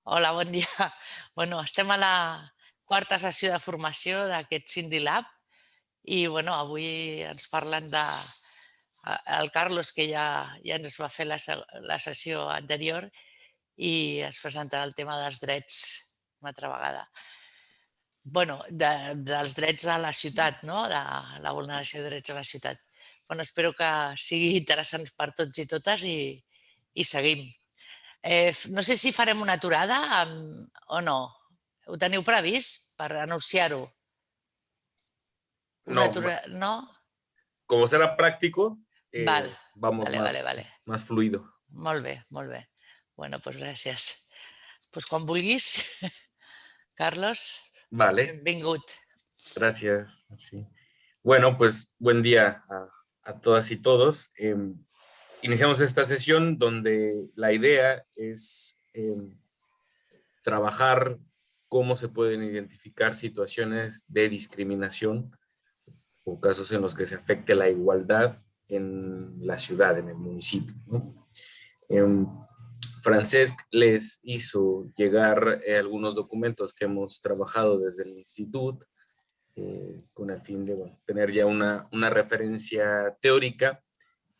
Hola, bon dia. Bueno, estem a la quarta sessió de formació d'aquest Cindy Lab i avui ens parlen de el Carlos, que ja ens va fer la sessió anterior i es presentarà el tema dels drets una altra vegada. Dels drets a la ciutat, no? De la vulneració de drets a la ciutat. Espero que sigui interessant per tots i totes i seguim. No sé si farem una aturada o no. Ho teniu previst per anunciar-ho? Una No, aturada, no? como será práctico, Val, vamos vale. más fluido. Molt bé, molt bé. Doncs gràcies. Quan vulguis, Carlos, Vale, benvingut. gracias. Sí. Bueno, pues buen día a todas y todos. Iniciamos esta sesión donde la idea es trabajar cómo se pueden identificar situaciones de discriminación o casos en los que se afecte la igualdad en la ciudad, en el municipio, ¿no? Francesc les hizo llegar algunos documentos que hemos trabajado desde el instituto con el fin de tener ya una referencia teórica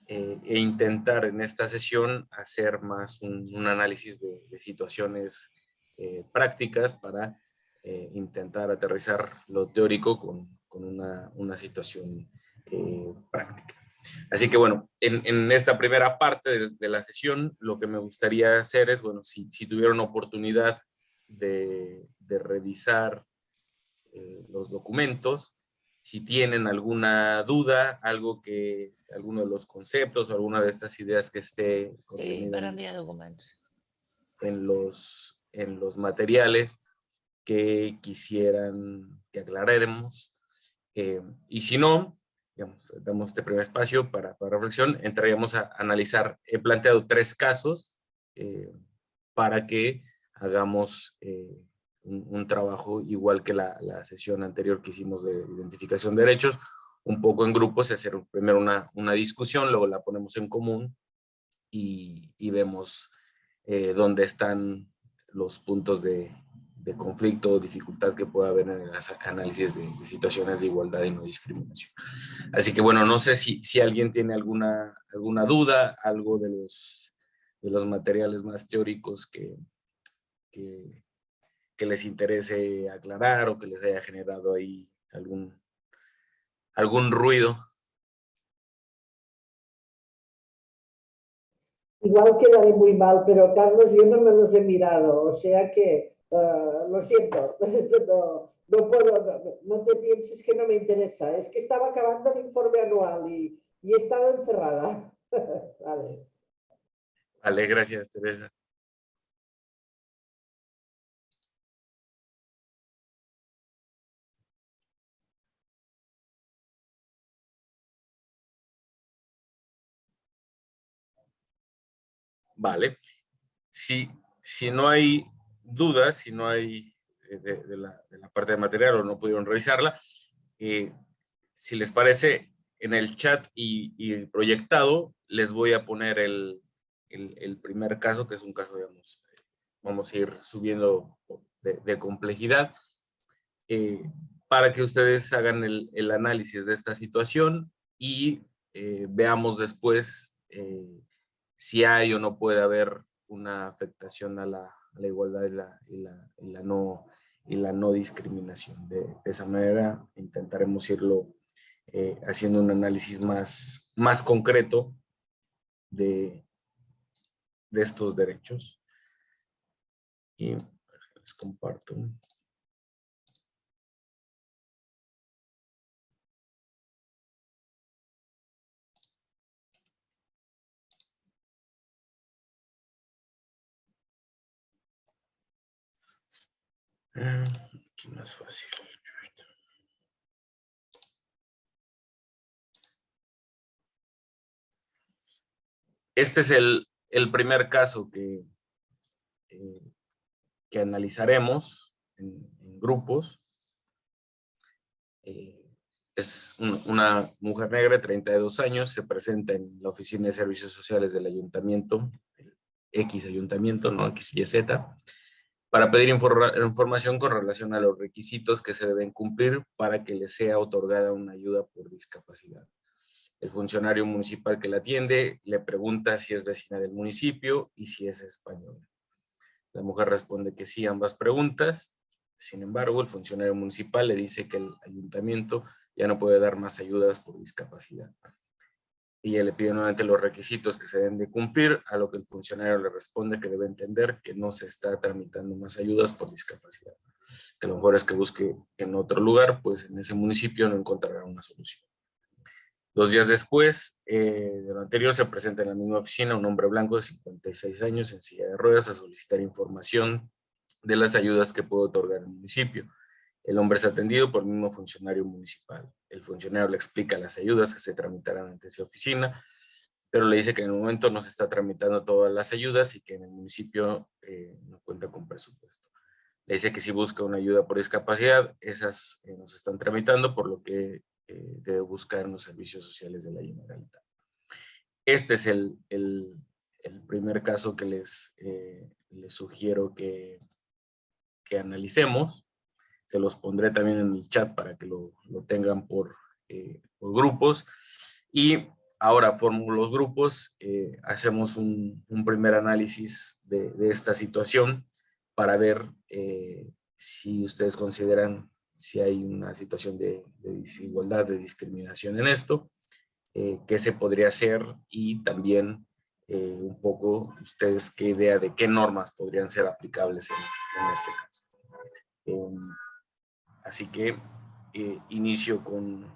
e intentar en esta sesión hacer más un análisis de situaciones prácticas para intentar aterrizar lo teórico con una situación práctica. Así que bueno, en esta primera parte de la sesión, lo que me gustaría hacer es, bueno, si tuvieron oportunidad de revisar los documentos, si tienen alguna duda, alguno de los conceptos, alguna de estas ideas que esté Sí, contenida van enviar documents. en los materiales que quisieran que aclaráramos. Y si no, digamos, damos este primer espacio para reflexión, entraríamos a analizar. He planteado 3 casos para que hagamos un trabajo igual que la sesión anterior que hicimos de identificación de derechos, un poco en grupos, hacer primero una discusión, luego la ponemos en común y vemos dónde están los puntos de conflicto o dificultad que pueda haber en el análisis de situaciones de igualdad y no discriminación. Así que bueno, no sé si alguien tiene alguna duda, algo de los materiales más teóricos que les interese aclarar o que les haya generado ahí algún ruido. Igual quedaré muy mal, pero Carlos, yo no me los he mirado, o sea que lo siento, no puedo, no te pienses que no me interesa, es que estaba acabando el informe anual y he estado encerrada. Vale. Vale, gracias, Teresa. Vale. Si no hay dudas, si no hay de la parte de material o no pudieron revisarla, si les parece, en el chat y proyectado, les voy a poner el primer caso, que es un caso, digamos, vamos a ir subiendo de complejidad, para que ustedes hagan el análisis de esta situación y veamos después si hay o no puede haber una afectación a la igualdad y la no discriminación. De esa manera intentaremos irlo haciendo un análisis más concreto de estos derechos. Y les comparto. Aquí más fácil. Este es el primer caso que analizaremos en grupos. Es una mujer negra de 32 años, se presenta en la Oficina de Servicios Sociales del Ayuntamiento, el X Ayuntamiento, ¿no? XYZ. para pedir información con relación a los requisitos que se deben cumplir para que les sea otorgada una ayuda por discapacidad. El funcionario municipal que la atiende le pregunta si es vecina del municipio y si es española. La mujer responde que sí a ambas preguntas. Sin embargo, el funcionario municipal le dice que el ayuntamiento ya no puede dar más ayudas por discapacidad. Ella le pide nuevamente los requisitos que se deben de cumplir, a lo que el funcionario le responde que debe entender que no se está tramitando más ayudas por discapacidad. Que lo mejor es que busque en otro lugar, pues en ese municipio no encontrará una solución. 2 días después de lo anterior, se presenta en la misma oficina un hombre blanco de 56 años en silla de ruedas a solicitar información de las ayudas que puede otorgar el municipio. El hombre es atendido por el mismo funcionario municipal. El funcionario le explica las ayudas que se tramitarán ante esa oficina, pero le dice que en el momento no se está tramitando todas las ayudas y que en el municipio no cuenta con presupuesto. Le dice que si busca una ayuda por discapacidad, esas no se están tramitando, por lo que debe buscar en los servicios sociales de la Generalitat. Este es el primer caso que les sugiero que analicemos. Se los pondré también en el chat para que lo tengan por grupos. Y ahora formo los grupos, hacemos un primer análisis de esta situación para ver si ustedes consideran si hay una situación de desigualdad, de discriminación en esto, qué se podría hacer y también un poco ustedes qué idea de qué normas podrían ser aplicables en este caso. Así que inicio con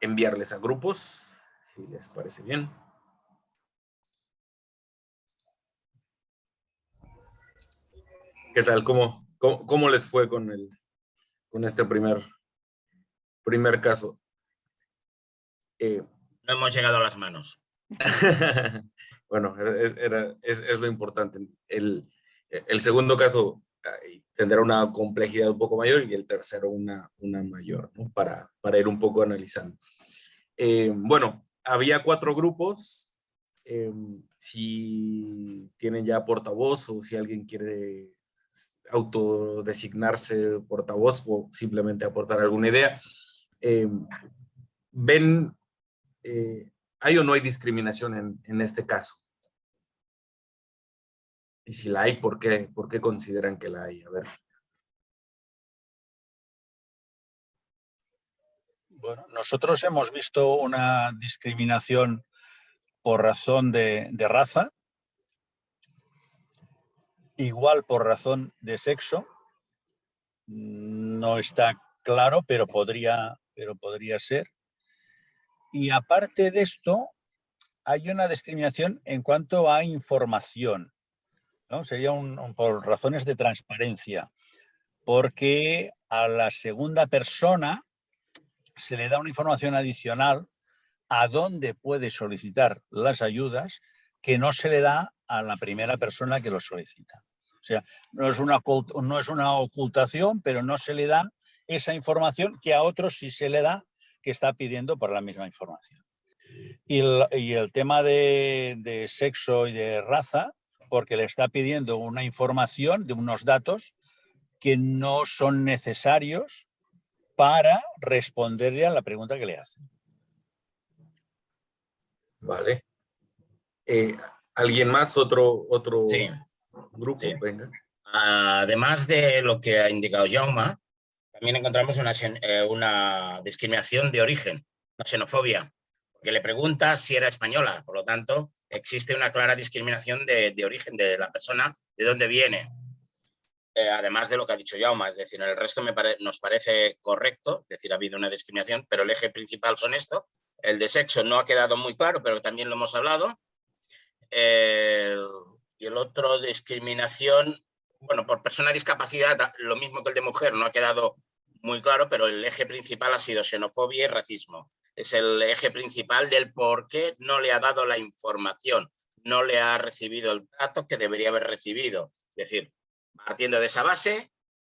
enviarles a grupos, si les parece bien. ¿Qué tal? ¿Cómo les fue con este primer caso? No hemos llegado a las manos. Bueno, es lo importante. El segundo caso tendrá una complejidad un poco mayor y el tercero una mayor, ¿no? Para ir un poco analizando. Bueno, había 4 grupos. Si tienen ya portavoz o si alguien quiere autodesignarse portavoz o simplemente aportar alguna idea, ven, ¿hay o no hay discriminación en este caso? Y si la hay, ¿por qué consideran que la hay? A ver. Bueno, nosotros hemos visto una discriminación por razón de raza, igual por razón de sexo. No está claro, pero podría ser. Y aparte de esto, hay una discriminación en cuanto a información, ¿no? Sería por razones de transparencia, porque a la segunda persona se le da una información adicional a dónde puede solicitar las ayudas que no se le da a la primera persona que lo solicita. O sea, no es una ocultación, pero no se le da esa información que a otros sí se le da, que está pidiendo por la misma información. Y el tema de sexo y de raza, porque le está pidiendo una información de unos datos que no son necesarios para responderle a la pregunta que le hacen. Vale. ¿Alguien más? ¿Otro Sí. grupo? Sí. Venga. Además de lo que ha indicado Jaume, también encontramos una discriminación de origen, una xenofobia, porque le pregunta si era española. Por lo tanto, existe una clara discriminación de origen de la persona, de dónde viene. Además de lo que ha dicho Jaume, es decir, el resto nos parece correcto, es decir, ha habido una discriminación, pero el eje principal son esto. El de sexo no ha quedado muy claro, pero también lo hemos hablado. Y el otro, discriminación, bueno, por persona de discapacidad, lo mismo que el de mujer, no ha quedado muy claro, pero el eje principal ha sido xenofobia y racismo. Es el eje principal del por qué no le ha dado la información, no le ha recibido el trato que debería haber recibido. Es decir, partiendo de esa base,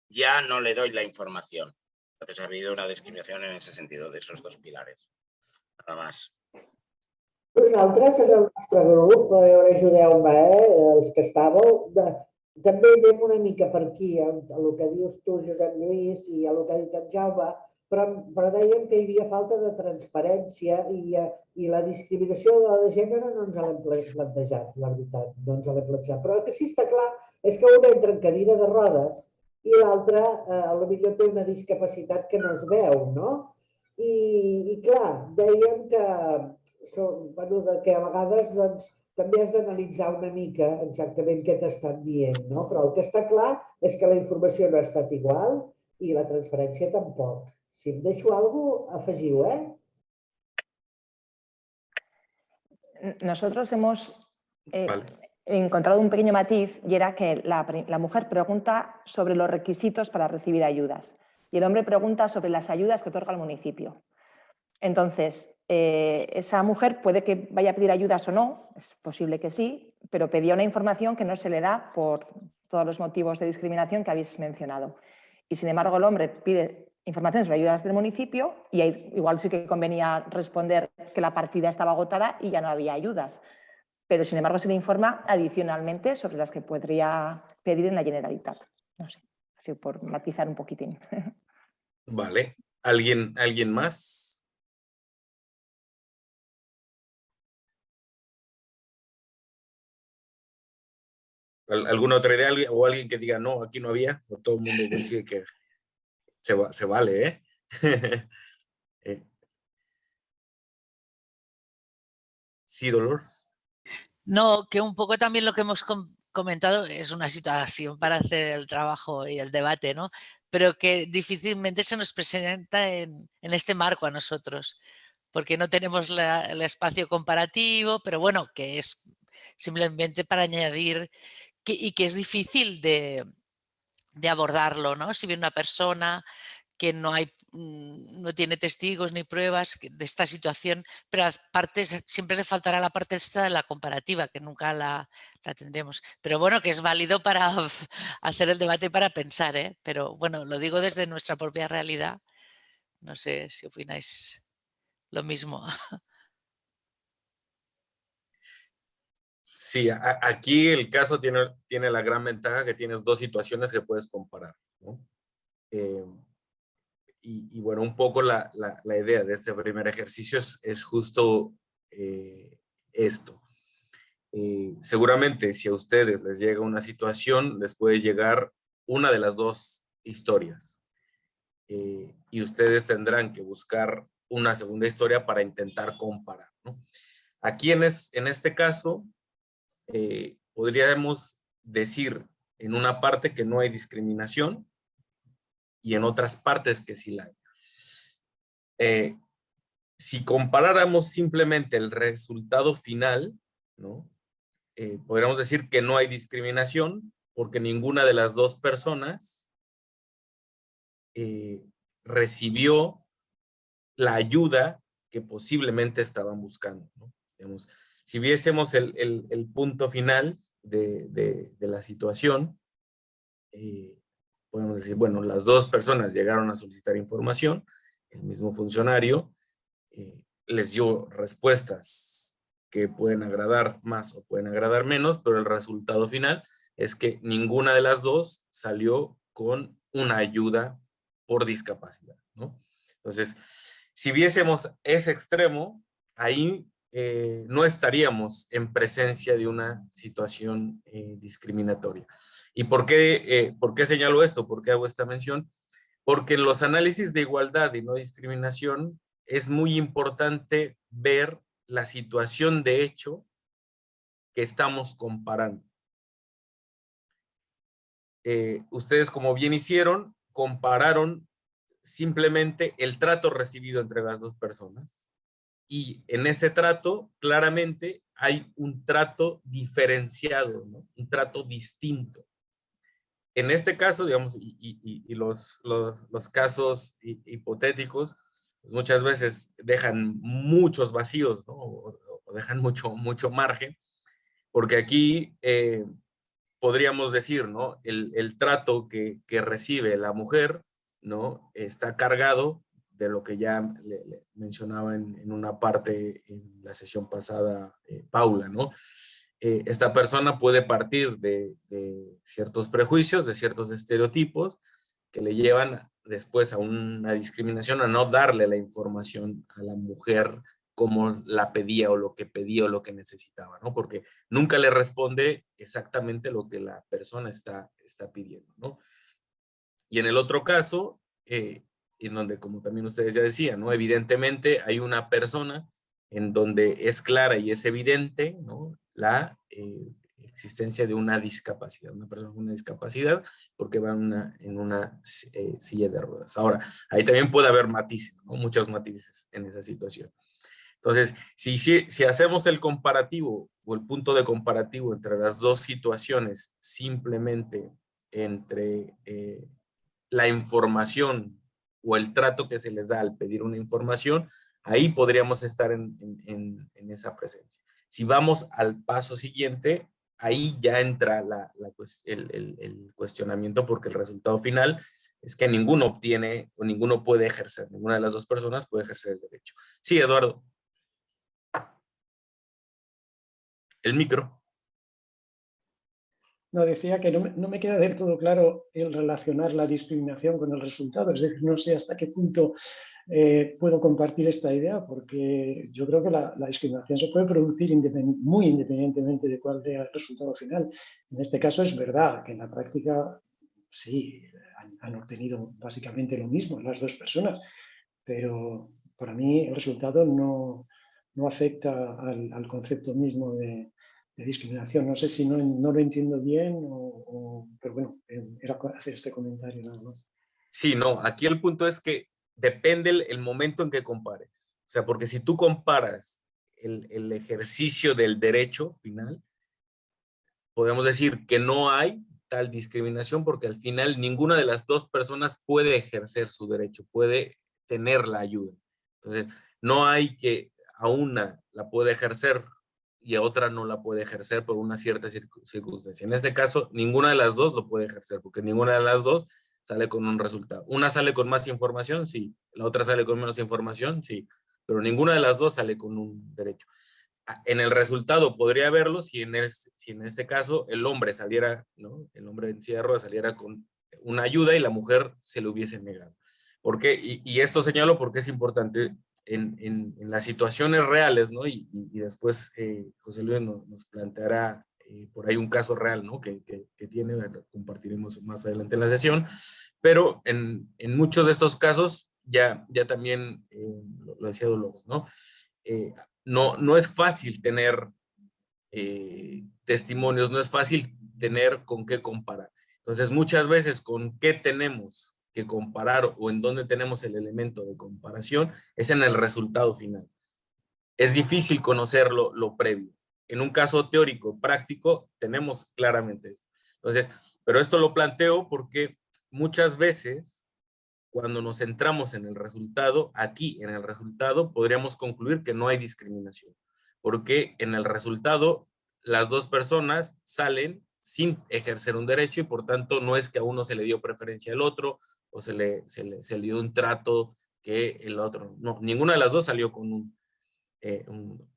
ya no le doy la información. Entonces ha habido una discriminación en ese sentido, de esos 2 pilares. Nada más. Nosaltres, en el nostre grup, ara ajudeu-me, els que estàveu, també anem una mica per aquí, a el que dius tu, Josep Lluís, i a el que ha dit en Jaume, però dèiem que hi havia falta de transparència i la discriminació de gènere no ens l'hem plantejat, la veritat, no ens l'hem plantejat. Però el que sí està clar és que un entra en cadira de rodes i l'altre potser té una discapacitat que no es veu, no? I clar, dèiem que, que a vegades doncs, també has d'analitzar una mica exactament què t'estan dient, no? Però el que està clar és que la informació no ha estat igual i la transparència tampoc. Si em deixo alguna cosa, afegiu, ¿eh? Nosotros hemos encontrado un pequeño matiz y era que la mujer pregunta sobre los requisitos para recibir ayudas y el hombre pregunta sobre las ayudas que otorga el municipio. Entonces, esa mujer puede que vaya a pedir ayudas o no, es posible que sí, pero pedía una información que no se le da por todos los motivos de discriminación que habéis mencionado. Y sin embargo, el hombre pide información sobre ayudas del municipio y ahí igual sí que convenía responder que la partida estaba agotada y ya no había ayudas. Pero sin embargo se le informa adicionalmente sobre las que podría pedir en la Generalitat. No sé, así por matizar un poquitín. Vale. ¿Alguien más? ¿Alguna otra idea? ¿O alguien que diga, no, aquí no había? ¿O todo el mundo coincide que se vale, eh? Sí, Dolores. No, que un poco también lo que hemos comentado es una situación para hacer el trabajo y el debate, ¿no? Pero que difícilmente se nos presenta en este marco a nosotros, porque no tenemos el espacio comparativo, pero bueno, que es simplemente para añadir y que es difícil de abordarlo, ¿no? Si viene una persona que no tiene testigos ni pruebas de esta situación, pero aparte siempre le faltará la parte esta de la comparativa, que nunca la tendremos. Pero bueno, que es válido para hacer el debate y para pensar, ¿eh? Pero bueno, lo digo desde nuestra propia realidad. No sé si opináis lo mismo. Sí, aquí el caso tiene la gran ventaja que tienes dos situaciones que puedes comparar, ¿no? Y bueno, un poco la idea de este primer ejercicio es justo esto. Seguramente si a ustedes les llega una situación, les puede llegar una de las dos historias. Y ustedes tendrán que buscar una segunda historia para intentar comparar, ¿no? Aquí en este caso, podríamos decir en una parte que no hay discriminación y en otras partes que sí la hay. Si comparáramos simplemente el resultado final, ¿no? Podríamos decir que no hay discriminación porque ninguna de las dos personas recibió la ayuda que posiblemente estaban buscando, ¿no? Digamos, si viésemos el punto final de la situación, podemos decir, bueno, las dos personas llegaron a solicitar información, el mismo funcionario les dio respuestas que pueden agradar más o pueden agradar menos, pero el resultado final es que ninguna de las dos salió con una ayuda por discapacidad, ¿no? Entonces, si viésemos ese extremo, ahí no estaríamos en presencia de una situación discriminatoria. ¿Y por qué señalo esto? ¿Por qué hago esta mención? Porque en los análisis de igualdad y no discriminación es muy importante ver la situación de hecho que estamos comparando. Ustedes, como bien hicieron, compararon simplemente el trato recibido entre las dos personas. Y en ese trato, claramente, hay un trato diferenciado, ¿no? Un trato distinto. En este caso, digamos, y los casos hipotéticos, pues muchas veces dejan muchos vacíos, ¿no? O dejan mucho margen, porque aquí podríamos decir, ¿no? El trato que recibe la mujer, ¿no? Está cargado lo que ya le mencionaba en una parte en la sesión pasada Paula, ¿no? Esta persona puede partir de ciertos prejuicios, de ciertos estereotipos que le llevan después a una discriminación, a no darle la información a la mujer como la pedía o lo que necesitaba, ¿no? Porque nunca le responde exactamente lo que la persona está pidiendo, ¿no? Y en el otro caso, en donde, como también ustedes ya decían, ¿no? Evidentemente hay una persona en donde es clara y es evidente, ¿no? La existencia de una discapacidad, una persona con una discapacidad, porque va en una silla de ruedas. Ahora, ahí también puede haber matices, ¿no? Muchos matices en esa situación. Entonces, si hacemos el comparativo o el punto de comparativo entre las dos situaciones, simplemente entre la información o el trato que se les da al pedir una información, ahí podríamos estar en esa presencia. Si vamos al paso siguiente, ahí ya entra el cuestionamiento, porque el resultado final es que ninguno obtiene o ninguno puede ejercer, ninguna de las dos personas puede ejercer el derecho. Sí, Eduardo. El micro. No, decía que no me queda del todo claro el relacionar la discriminación con el resultado. Es decir, no sé hasta qué punto puedo compartir esta idea, porque yo creo que la discriminación se puede producir muy independientemente de cuál sea el resultado final. En este caso es verdad que en la práctica sí han obtenido básicamente lo mismo las dos personas, pero para mí el resultado no afecta al concepto mismo de discriminación. No sé si no lo entiendo bien, pero bueno, era hacer este comentario nada más. Sí, no, aquí el punto es que depende el momento en que compares. O sea, porque si tú comparas el ejercicio del derecho final, podemos decir que no hay tal discriminación, porque al final ninguna de las dos personas puede ejercer su derecho, puede tener la ayuda. Entonces, no hay que a una la puede ejercer y a otra no la puede ejercer por una cierta circunstancia. En este caso, ninguna de las dos lo puede ejercer, porque ninguna de las dos sale con un resultado. Una sale con más información, sí. La otra sale con menos información, sí. Pero ninguna de las dos sale con un derecho. En el resultado podría verlo si en este caso el hombre saliera, ¿no? El hombre en silla de ruedas saliera con una ayuda y la mujer se lo hubiese negado. ¿Por qué? Y esto señalo porque es importante en las situaciones reales, ¿no? Y después José Luis nos planteará por ahí un caso real, ¿no? Que tiene, lo compartiremos más adelante en la sesión, pero en muchos de estos casos ya también lo decía Dolores, ¿no? No es fácil tener testimonios, no es fácil tener con qué comparar. Entonces, muchas veces con qué tenemos que comparar o en dónde tenemos el elemento de comparación es en el resultado final. Es difícil conocer lo previo. En un caso teórico, práctico, tenemos claramente esto. Entonces, pero esto lo planteo porque muchas veces cuando nos centramos en el resultado, aquí en el resultado podríamos concluir que no hay discriminación, porque en el resultado las dos personas salen sin ejercer un derecho y por tanto no es que a uno se le dio preferencia al otro o se le dio un trato que el otro. No, ninguna de las dos salió con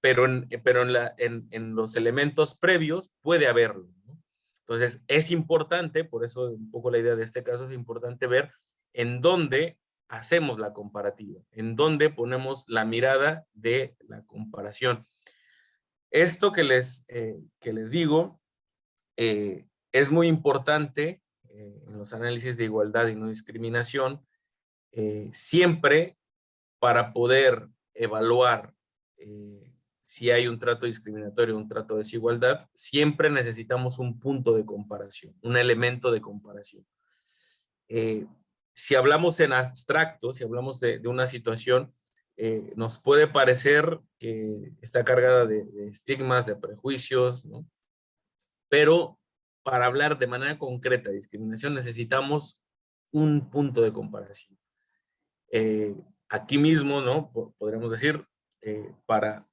pero en los elementos previos puede haberlo, ¿no? Entonces es importante, por eso un poco la idea de este caso, es importante ver en dónde hacemos la comparativa, en dónde ponemos la mirada de la comparación. Esto que les digo es muy importante en los análisis de igualdad y no discriminación, siempre para poder evaluar si hay un trato discriminatorio o un trato de desigualdad, siempre necesitamos un punto de comparación, un elemento de comparación. Si hablamos en abstracto, si hablamos de una situación, nos puede parecer que está cargada de estigmas, de prejuicios, ¿no? Pero para hablar de manera concreta de discriminación necesitamos un punto de comparación. Aquí mismo, ¿no? Podríamos decir, para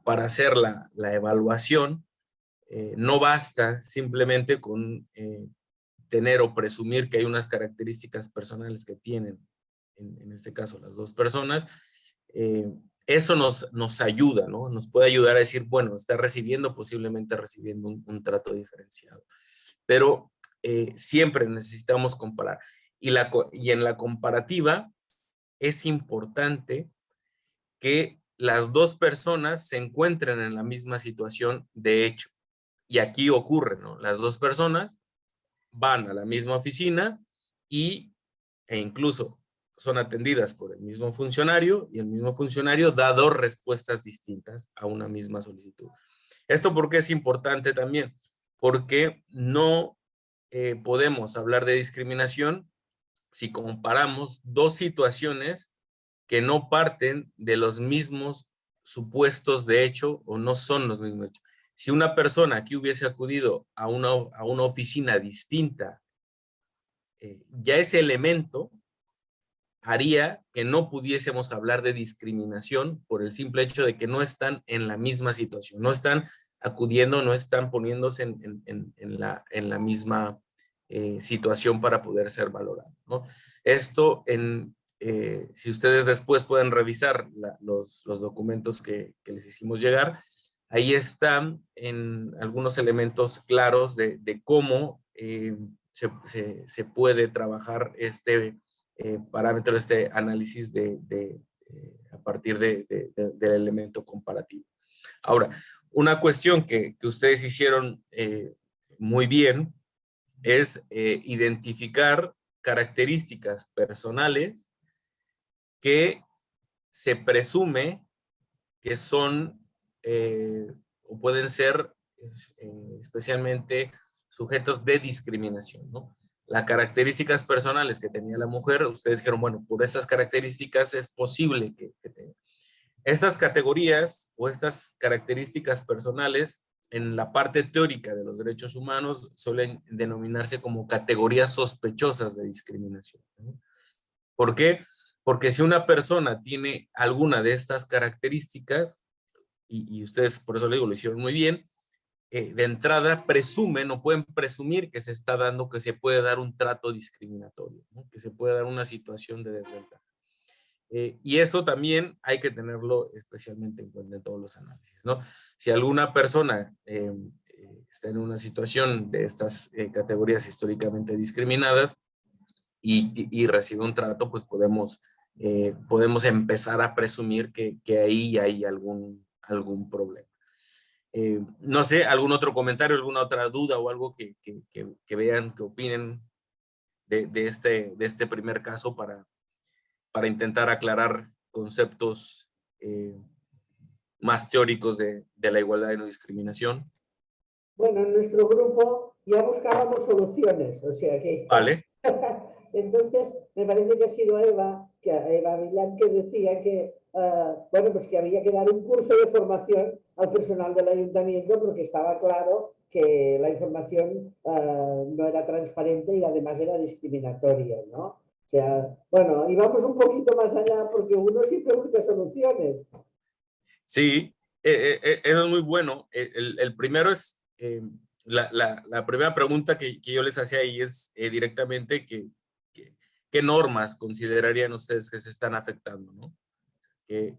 hacer la evaluación, no basta simplemente con tener o presumir que hay unas características personales que tienen en este caso las dos personas, eso nos ayuda, ¿no? Nos puede ayudar a decir, bueno, está recibiendo, posiblemente recibiendo un trato diferenciado. Pero siempre necesitamos comparar. Y en la comparativa es importante que las dos personas se encuentren en la misma situación de hecho. Y aquí ocurre, ¿no? Las dos personas van a la misma oficina e incluso son atendidas por el mismo funcionario y el mismo funcionario da dos respuestas distintas a una misma solicitud. ¿Esto por qué es importante también? Porque no podemos hablar de discriminación si comparamos dos situaciones que no parten de los mismos supuestos de hecho o no son los mismos hechos. Si una persona aquí hubiese acudido a una oficina distinta, ya ese elemento haría que no pudiésemos hablar de discriminación por el simple hecho de que no están en la misma situación, no están acudiendo, no están poniéndose en la misma situación para poder ser valorados, ¿no? Esto, si ustedes después pueden revisar los documentos que les hicimos llegar, ahí están en algunos elementos claros de cómo se puede trabajar este parámetro, este análisis a partir del elemento comparativo. Ahora, una cuestión que ustedes hicieron muy bien es identificar características personales que se presume que son o pueden ser especialmente sujetos de discriminación, ¿no? Las características personales que tenía la mujer, ustedes dijeron, bueno, por estas características es posible que tenga. Estas categorías o estas características personales en la parte teórica de los derechos humanos suelen denominarse como categorías sospechosas de discriminación, ¿no? ¿Por qué? Porque si una persona tiene alguna de estas características, y ustedes por eso le digo, lo hicieron muy bien, de entrada presumen o pueden presumir que se está dando, que se puede dar un trato discriminatorio, ¿no? Que se puede dar una situación de desventaja. Y eso también hay que tenerlo especialmente en cuenta en todos los análisis, ¿no? Si alguna persona está en una situación de estas categorías históricamente discriminadas y recibe un trato, pues podemos empezar a presumir que ahí hay algún problema. No sé, algún otro comentario, alguna otra duda o algo que vean, que opinen de este primer caso para intentar aclarar conceptos más teóricos de la igualdad y no discriminación. Bueno, en nuestro grupo ya buscábamos soluciones, o sea que... Vale. Entonces, me parece que ha sido Eva Milán, que decía que, bueno, pues que había que dar un curso de formación al personal del ayuntamiento porque estaba claro que la información no era transparente y además era discriminatoria, ¿no? O sea, bueno, y vamos un poquito más allá porque uno siempre busca soluciones. Sí, eso es muy bueno. El primero es, la primera pregunta que yo les hacía ahí es directamente ¿qué normas considerarían ustedes que se están afectando, ¿no? ¿Qué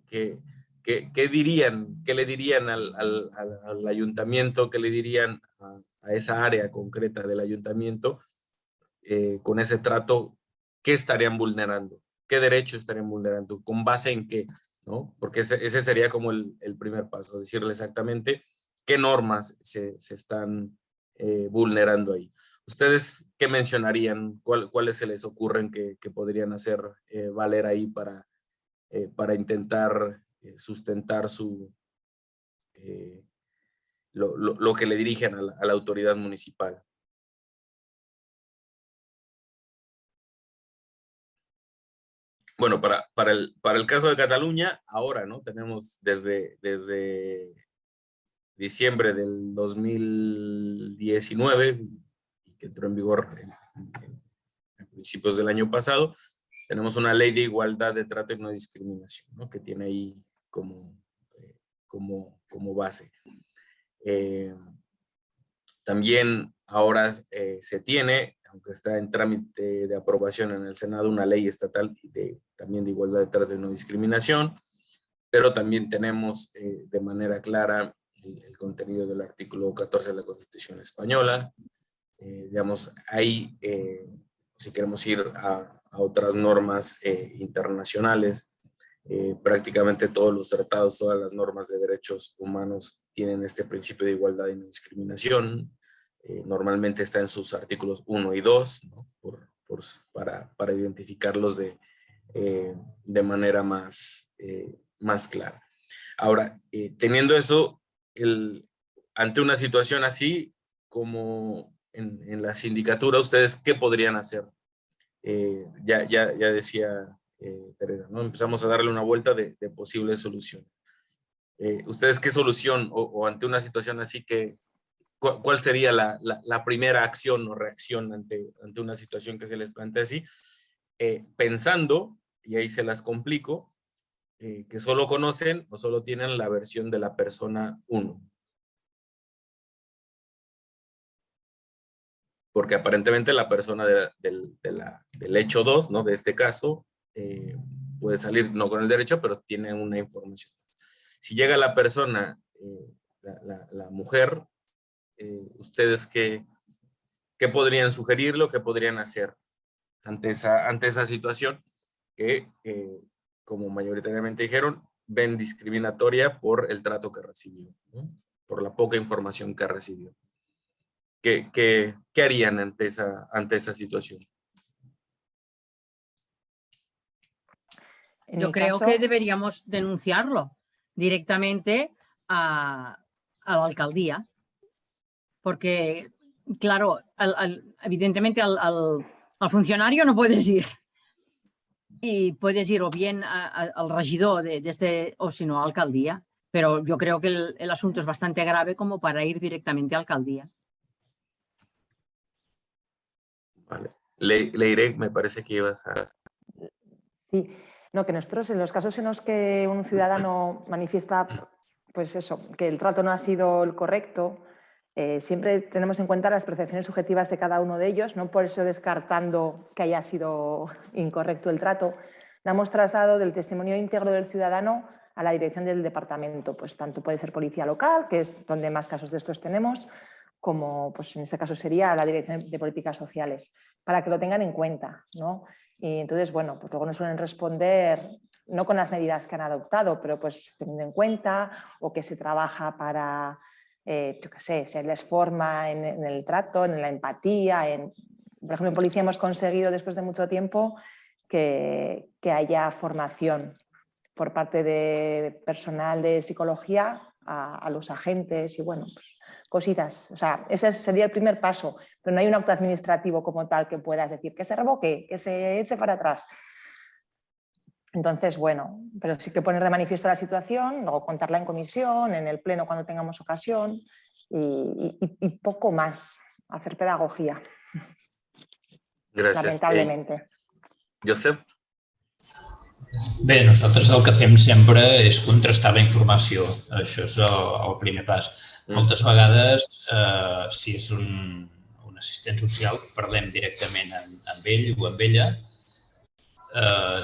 dirían, qué le dirían al ayuntamiento, qué le dirían a esa área concreta del ayuntamiento con ese trato? ¿Qué estarían vulnerando? ¿Qué derecho estarían vulnerando? ¿Con base en qué? ¿No? Porque ese sería como el primer paso, decirle exactamente qué normas se están vulnerando ahí. ¿Ustedes qué mencionarían? ¿Cuáles se les ocurren que podrían hacer valer ahí para intentar sustentar lo que le dirigen a la autoridad municipal? Bueno, para el caso de Cataluña, ahora, ¿no? Tenemos desde diciembre del 2019, que entró en vigor a principios del año pasado, tenemos una ley de igualdad de trato y no discriminación, ¿no? Que tiene ahí como base. También ahora se tiene aunque está en trámite de aprobación en el Senado, una ley estatal también de igualdad de trato y no discriminación, pero también tenemos de manera clara el contenido del artículo 14 de la Constitución española. Digamos, ahí, si queremos ir a otras normas internacionales, prácticamente todos los tratados, todas las normas de derechos humanos tienen este principio de igualdad y no discriminación. Normalmente está en sus artículos 1 y 2, ¿no? para identificarlos de manera más clara. Ahora, teniendo eso, ante una situación así, como en la sindicatura, ¿ustedes qué podrían hacer? Ya decía Teresa, ¿no? Empezamos a darle una vuelta de posibles soluciones. ¿Ustedes qué solución, o ante una situación así, cuál sería la primera acción o reacción ante una situación que se les plantea así? Pensando, y ahí se las complico, que solo conocen o solo tienen la versión de la persona 1. Porque aparentemente la persona del hecho 2, ¿no? De este caso, puede salir no con el derecho, pero tiene una información. Si llega la persona, la mujer, ¿ustedes qué podrían sugerirlo? ¿Qué podrían hacer ante esa situación que, como mayoritariamente dijeron, ven discriminatoria por el trato que recibió, ¿no? Por la poca información que recibió? ¿Qué harían ante esa situación? Yo creo que deberíamos denunciarlo directamente a la alcaldía, porque, claro, evidentemente al funcionario no puedes ir, y puedes ir o bien al regidor o si no a la alcaldía, pero yo creo que el asunto es bastante grave como para ir directamente a la alcaldía. Vale. Leire, me parece que ibas a... Sí, no, que nosotros en los casos en los que un ciudadano manifiesta, pues eso, que el trato no ha sido el correcto, siempre tenemos en cuenta las percepciones subjetivas de cada uno de ellos, no por eso descartando que haya sido incorrecto el trato. Damos traslado del testimonio íntegro del ciudadano a la dirección del departamento, pues tanto puede ser policía local, que es donde más casos de estos tenemos, como pues en este caso sería la Dirección de Políticas Sociales, para que lo tengan en cuenta, ¿no? Y entonces, bueno, pues luego nos suelen responder, no con las medidas que han adoptado, pero pues teniendo en cuenta, o que se trabaja para, yo qué sé, se les forma en el trato, en la empatía. Por ejemplo, en policía hemos conseguido después de mucho tiempo que haya formación por parte de personal de psicología a los agentes y bueno, pues cositas. O sea, ese sería el primer paso, pero no hay un acto administrativo como tal que puedas decir que se revoque, que se eche para atrás. Entonces, bueno, pero sí que poner de manifiesto la situación, luego contarla en comisión, en el pleno cuando tengamos ocasión y poco más, hacer pedagogía. Gràcies. Lamentablement. Josep? Bé, nosaltres el que fem sempre és contrastar la informació. Això és el primer pas. Moltes vegades, si és un assistent social, parlem directament amb ell o amb ella.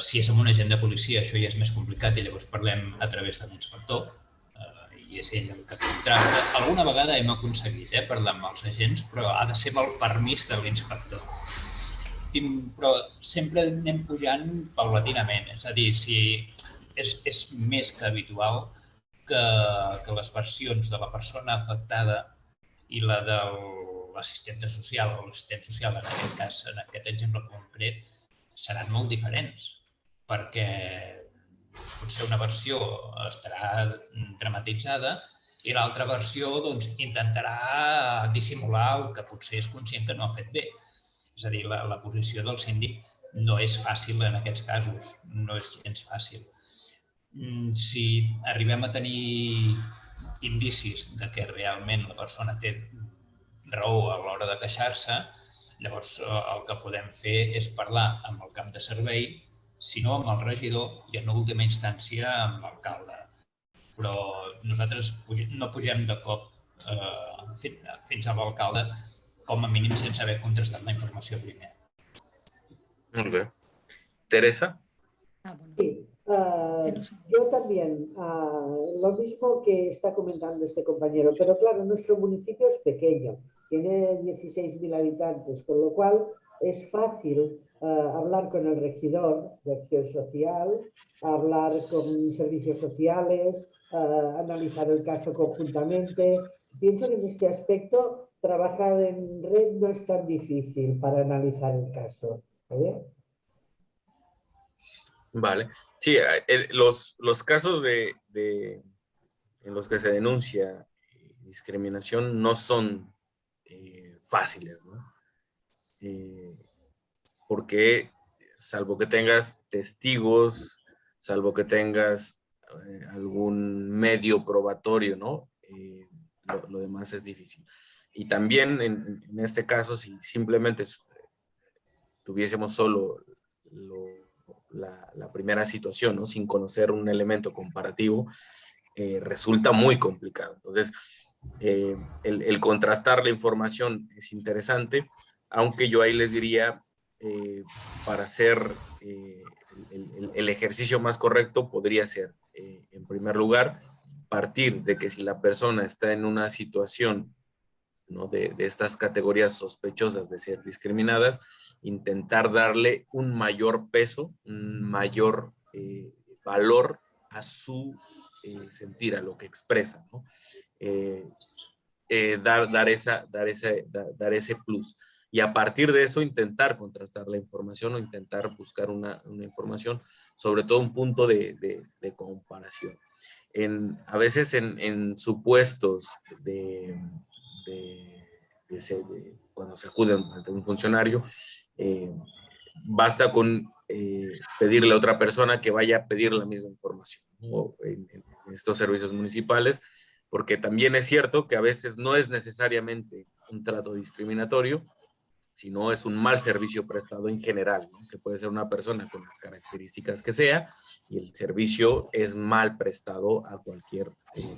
Si és amb un agent de policia, això ja és més complicat i llavors parlem a través de l'inspector i és ell el que contrasta. Alguna vegada hem aconseguit parlar amb els agents, però ha de ser amb el permís de l'inspector. Però sempre anem pujant paulatinament, és a dir, és més que habitual que les versions de la persona afectada i la de l'assistent social o l'assistent social, en aquest cas, en aquest exemple concret, seran molt diferents, perquè potser una versió estarà dramatitzada i l'altra versió intentarà dissimular el que potser és conscient que no ha fet bé. És a dir, la posició del síndic no és fàcil en aquests casos, no és gens fàcil. Si arribem a tenir indicis de que realment la persona té raó a l'hora de queixar-se, llavors el que podem fer és parlar amb el cap de servei, si no amb el regidor i en última instància amb l'alcalde. Però nosaltres no pugem de cop fins a l'alcalde com a mínim sense haver contrastat la informació primer. Molt bé. Teresa? Sí, yo también, lo mismo que está comentando este compañero, pero claro, nuestro municipio es pequeño, tiene 16.000 habitantes, con lo cual es fácil hablar con el regidor de Acción Social, hablar con servicios sociales, analizar el caso conjuntamente. Pienso que en este aspecto trabajar en red no es tan difícil para analizar el caso, ¿vale? Vale. Sí, los casos en los que se denuncia discriminación no son fáciles, ¿no? Porque salvo que tengas testigos, salvo que tengas algún medio probatorio, ¿no? Lo demás es difícil. Y también en este caso, si simplemente tuviésemos solo la primera situación, ¿no? Sin conocer un elemento comparativo, resulta muy complicado. Entonces, el contrastar la información es interesante, aunque yo ahí les diría, para hacer el ejercicio más correcto, podría ser, en primer lugar, partir de que si la persona está en una situación, ¿no? de estas categorías sospechosas de ser discriminadas, intentar darle un mayor peso, un mayor valor a su sentir, a lo que expresa, ¿no? Dar ese plus. Y a partir de eso intentar contrastar la información o intentar buscar una información, sobre todo un punto de comparación. A veces en supuestos cuando se acude ante un funcionario, basta con pedirle a otra persona que vaya a pedir la misma información, ¿no? en estos servicios municipales, porque también es cierto que a veces no es necesariamente un trato discriminatorio, sino es un mal servicio prestado en general, ¿no? Que puede ser una persona con las características que sea y el servicio es mal prestado a cualquier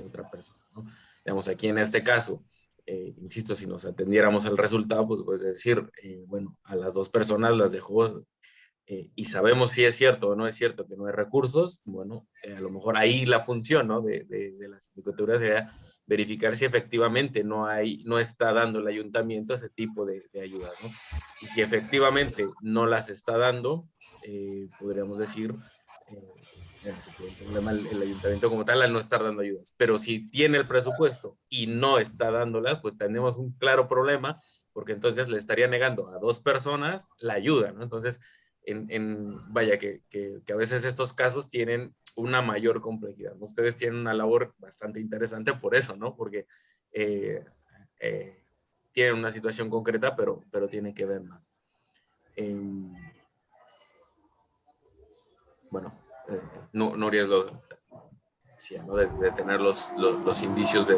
otra persona, ¿no? Digamos, aquí en este caso, insisto, si nos atendiéramos al resultado, pues decir, bueno, a las dos personas las dejó y sabemos si es cierto o no es cierto que no hay recursos, bueno, a lo mejor ahí la función, ¿no? de la sindicatura sería verificar si efectivamente no está dando el ayuntamiento ese tipo de ayudas, ¿no? Y si efectivamente no las está dando, podríamos decir, bueno, que tiene un problema el ayuntamiento como tal al no estar dando ayudas. Pero si tiene el presupuesto y no está dándolas, pues tenemos un claro problema, porque entonces le estaría negando a dos personas la ayuda, ¿no? Entonces, vaya, que a veces estos casos tienen una mayor complejidad, ¿no? Ustedes tienen una labor bastante interesante por eso, ¿no? Porque tienen una situación concreta, pero tiene que ver más. Bueno, Nuria es lo decía, ¿no? De tener los indicios de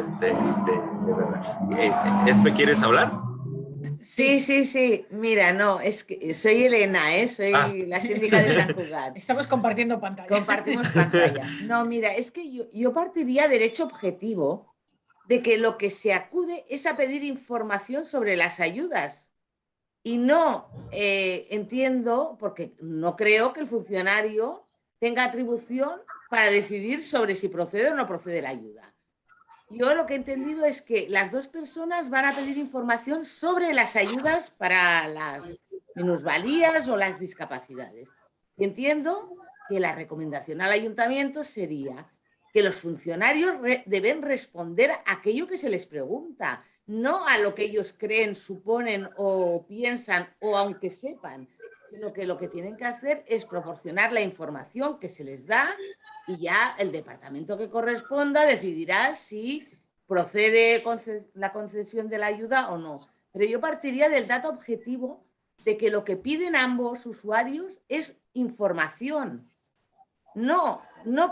verdad. ¿Espe, quieres hablar? Sí. Mira, no, es que soy Elena, soy la síndica de San Cugat. Estamos compartiendo pantalla. Compartimos pantalla. No, mira, es que yo partiría derecho objetivo de que lo que se acude es a pedir información sobre las ayudas. Y no entiendo, porque no creo que el funcionario tenga atribución para decidir sobre si procede o no procede la ayuda. Yo lo que he entendido es que las dos personas van a pedir información sobre las ayudas para las minusvalías o las discapacidades. Y entiendo que la recomendación al ayuntamiento sería que los funcionarios deben responder a aquello que se les pregunta, no a lo que ellos creen, suponen o piensan o aunque sepan, sino que lo que tienen que hacer es proporcionar la información que se les da y ya el departamento que corresponda decidirá si procede la concesión de la ayuda o no. Pero yo partiría del dato objetivo de que lo que piden ambos usuarios es información. No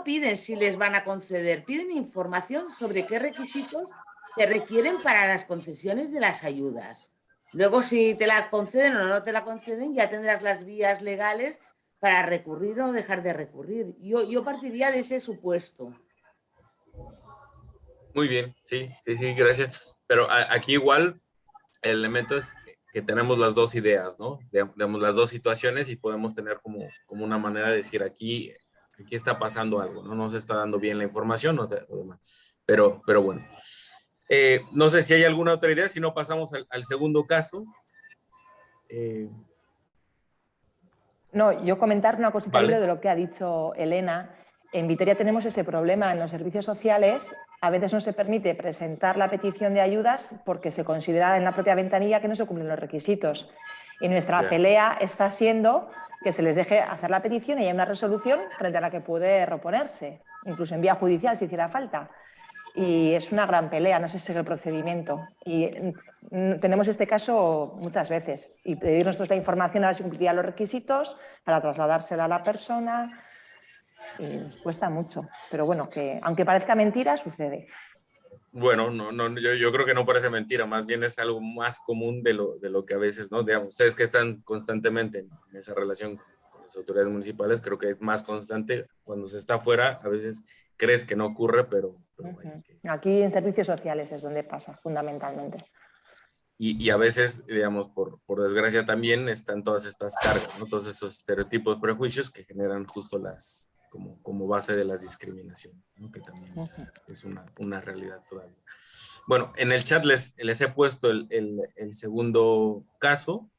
piden si les van a conceder, piden información sobre qué requisitos se requieren para las concesiones de las ayudas. Luego, si te la conceden o no te la conceden, ya tendrás las vías legales para recurrir o dejar de recurrir. Yo partiría de ese supuesto. Muy bien, sí, gracias. Pero aquí igual el elemento es que tenemos las dos ideas, ¿no? Digamos, las dos situaciones y podemos tener como una manera de decir aquí está pasando algo, ¿no? No se está dando bien la información o demás. Pero bueno. No sé si hay alguna otra idea, si no pasamos al segundo caso. No, yo comentar una cosita Vale. de lo que ha dicho Elena. En Vitoria tenemos ese problema en los servicios sociales. A veces no se permite presentar la petición de ayudas porque se considera en la propia ventanilla que no se cumplen los requisitos. Y nuestra pelea está siendo que se les deje hacer la petición y haya una resolución frente a la que puede reponerse, incluso en vía judicial si hiciera falta. Y es una gran pelea, no sé si es el procedimiento. Y tenemos este caso muchas veces. Y pedir nosotros la información a ver si cumpliría los requisitos para trasladársela a la persona. Y nos cuesta mucho. Pero bueno, que aunque parezca mentira, sucede. Bueno, yo creo que no parece mentira, más bien es algo más común de lo que a veces, ¿no? Digamos, ustedes que están constantemente en esa relación con las autoridades municipales, creo que es más constante. Cuando se está afuera, a veces crees que no ocurre, pero Aquí en servicios sociales es donde pasa, fundamentalmente. Y a veces, digamos, por desgracia también están todas estas cargas, ¿no? Todos esos estereotipos, prejuicios que generan justo las, como base de las discriminaciones, ¿no? Que también es una realidad todavía. Bueno, en el chat les he puesto el segundo caso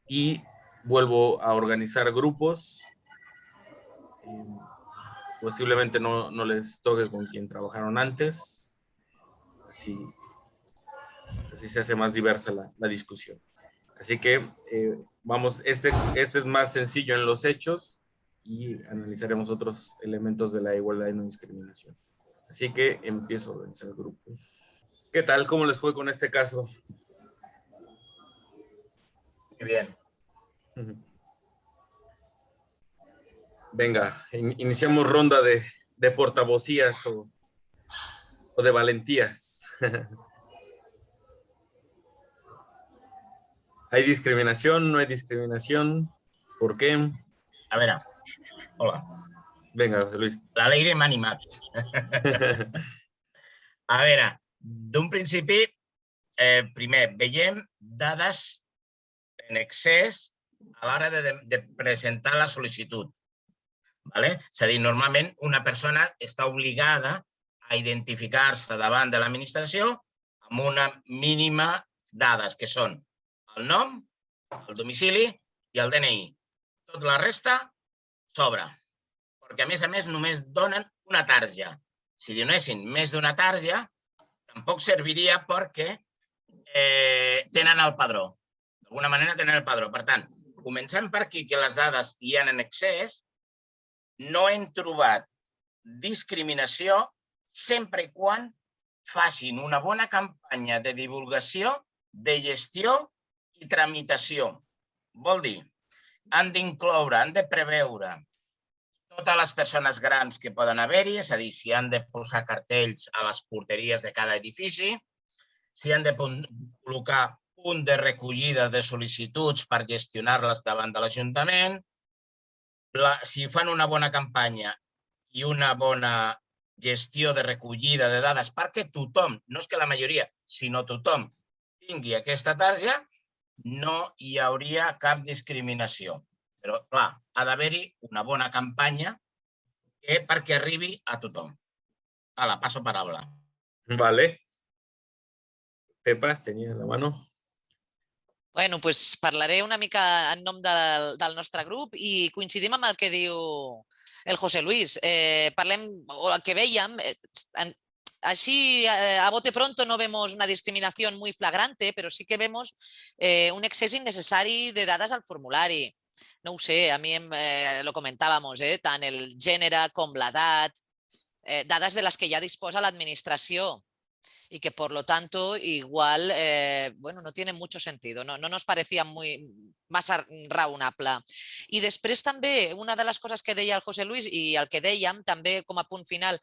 y vuelvo a organizar grupos. Posiblemente no les toque con quien trabajaron antes. Así se hace más diversa la discusión. Así que vamos, este es más sencillo en los hechos y analizaremos otros elementos de la igualdad y no discriminación. Así que empiezo a organizar grupos. ¿Qué tal? ¿Cómo les fue con este caso? Muy bien. Venga, iniciamos ronda de portavocías o de valentías. ¿Hay discriminación? ¿No hay discriminación? ¿Por qué? A veure, hola. Venga, José Luis. L'Alegre m'ha animat. A veure, d'un principi, primer, veiem dades en excés a l'hora de presentar la sol·licitud. ¿Vale? És a dir, normalment una persona està obligada a identificar-se davant de l'administració amb una mínima dades, que són el nom, el domicili i el DNI. Tot la resta sobra, perquè a més només donen una tarja. Si donessin més d'una tarja, tampoc serviria perquè tenen el padró. D'alguna manera tenen el padró. Per tant, comencem per aquí, que les dades hi ha en excés. No hem trobat discriminació sempre i quan facin una bona campanya de divulgació, de gestió i tramitació. Vol dir, han d'incloure, han de preveure totes les persones grans que poden haver-hi, és a dir, si han de posar cartells a les porteries de cada edifici, si han de col·locar punt de recollida de sol·licituds per gestionar-les davant de l'Ajuntament, si fan una bona campanya i una bona gestió de recollida de dades perquè tothom, no és que la majoria, sinó tothom tingui aquesta tarja, no hi hauria cap discriminació. Però, clar, ha d'haver-hi una bona campanya perquè arribi a tothom. Hala, passo paraula. Vale. Pepa, tenies la mano. Bueno, doncs parlaré una mica en nom del nostre grup i coincidim amb el que diu el José Luis. Parlem, o el que veiem, así a bote pronto no vemos una discriminación muy flagrante, pero sí que vemos un excés innecessari de dades al formulari. No ho sé, a mi lo comentábamos, tant el gènere com l'edat, dades de les que ja disposa l'administració y que por lo tanto igual no tiene mucho sentido, no nos parecía más raonable. I després també, una de les coses que deia el José Luis i el que dèiem també com a punt final,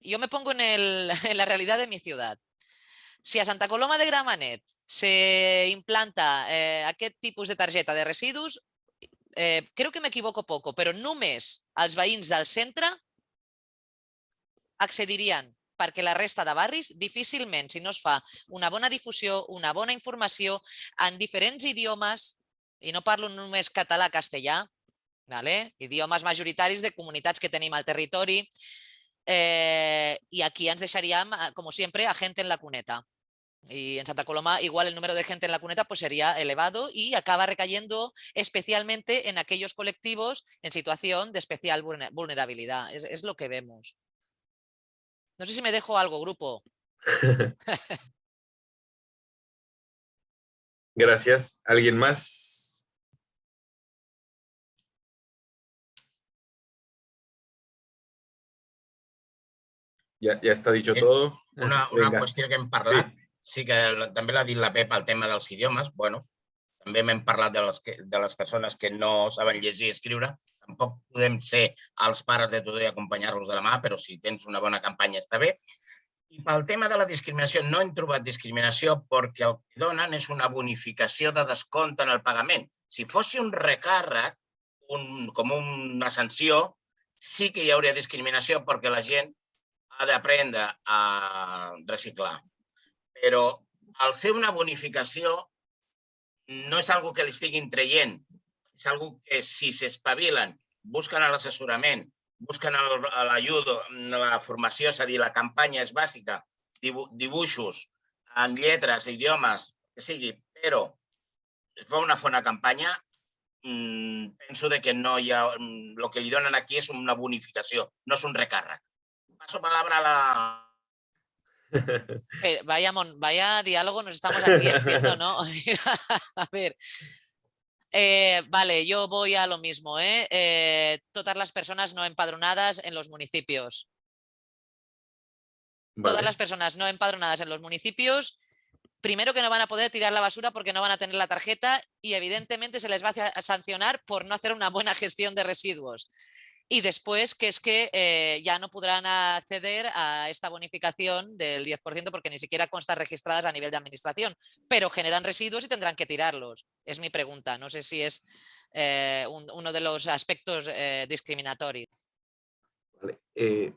yo me pongo en la realidad de mi ciudad. Si a Santa Coloma de Gramenet se implanta aquest tipus de targeta de residus, creo que m'equivoco poco, però només els veïns del centre accedirien perquè la resta de barris difícilment, si no es fa una bona difusió, una bona informació en diferents idiomes, i no parlo només català-castellà, idiomes majoritaris de comunitats que tenim al territori, y aquí ens deixaríem, como siempre, a gente en la cuneta. Y en Santa Coloma igual el número de gente en la cuneta pues sería elevado y acaba recayendo especialmente en aquellos colectivos en situación de especial vulnerabilidad. Es lo que vemos. No sé si me dejo algo, grupo. Gracias. ¿Alguien más? Ja està dit tot. Una qüestió que hem parlat, sí que també l'ha dit la Pepa, el tema dels idiomes. Bueno, també m'hem parlat de les persones que no saben llegir i escriure. Tampoc podem ser els pares de tot i acompanyar-los de la mà, però si tens una bona campanya està bé. I pel tema de la discriminació, no hem trobat discriminació perquè el que donen és una bonificació de descompte en el pagament. Si fos un recàrrec, com una sanció, sí que hi hauria discriminació perquè la gent ha d'aprendre a reciclar. Però al ser una bonificació no és algo que li estiguin traient, és algo que si s'espavilen, busquen l'assessorament, busquen l'ajuda, la formació, és a dir, la campanya és bàsica, dibuixos, en lletres, idiomes, que sigui, però es fa una bona campanya, penso que no hi ha... El que li donen aquí és una bonificació, no és un recàrrec. Paso palabra a la... Vaya diálogo nos estamos aquí haciendo, ¿no? A ver, vale, yo voy a lo mismo, todas las personas no empadronadas en los municipios. Vale. Todas las personas no empadronadas en los municipios, primero que no van a poder tirar la basura porque no van a tener la tarjeta y evidentemente se les va a sancionar por no hacer una buena gestión de residuos. Y después que es que ya no podrán acceder a esta bonificación del 10% porque ni siquiera constan registradas a nivel de administración, pero generan residuos y tendrán que tirarlos. Es mi pregunta. No sé si es uno de los aspectos discriminatorios. Vale.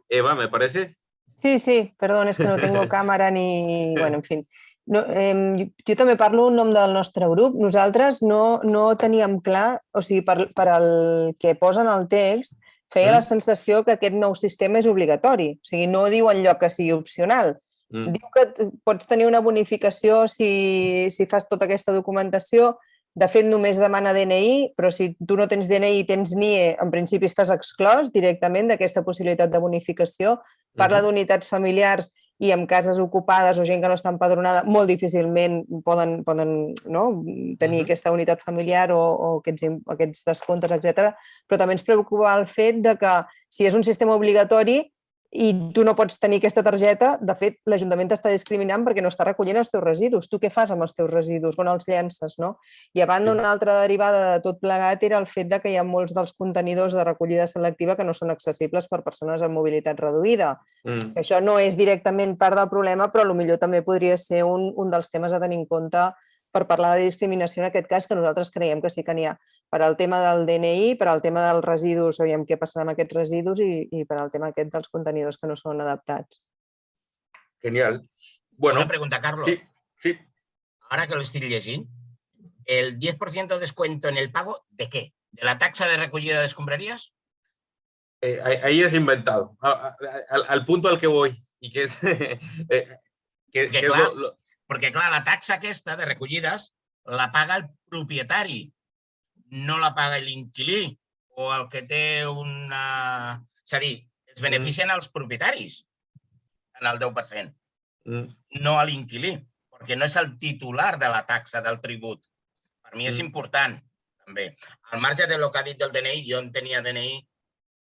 Eva, ¿me parece? Sí, perdón, es que no tengo cámara ni... Bueno, en fin. No, jo també parlo en nom del nostre grup. Nosaltres no teníem clar, o sigui, per al que posen al text, feia la sensació que aquest nou sistema és obligatori. O sigui, no diu enlloc que sigui opcional. Diu que pots tenir una bonificació si fas tota aquesta documentació. De fet, només demana DNI, però si tu no tens DNI i tens NIE, en principi estàs exclòs directament d'aquesta possibilitat de bonificació. Parla d'unitats familiars i en cases ocupades o gent que no està empadronada, molt difícilment poden tenir aquesta unitat familiar o aquests descomptes, etc. Però també ens preocupa el fet que si és un sistema obligatori i tu no pots tenir aquesta targeta, de fet, l'Ajuntament t'està discriminant perquè no està recollint els teus residus. Tu què fas amb els teus residus? On els llences? I a banda, una altra derivada de tot plegat era el fet que hi ha molts dels contenidors de recollida selectiva que no són accessibles per persones amb mobilitat reduïda. Això no és directament part del problema, però potser també podria ser un dels temes a tenir en compte per parlar de discriminació en aquest cas, que nosaltres creiem que sí que n'hi ha. Per al tema del DNI, per al tema dels residus, aviam què passarà amb aquests residus i per al tema aquest dels contenidors que no són adaptats. Genial. Bueno, una pregunta, Carlos. Sí. Ahora que lo estoy leyendo, ¿el 10% de descuento en el pago de qué? ¿De la taxa de recogida de escombrarías? Ahí es inventado. Al punto al que voy. Y que es... Perquè, clar, la taxa aquesta de recollides la paga el propietari, no la paga l'inquilí o el que té una... És a dir, es beneficien els propietaris en el 10%, no a l'inquilí, perquè no és el titular de la taxa del tribut. Per mi és important, també. Al marge del que ha dit del DNI, jo en tenia DNI,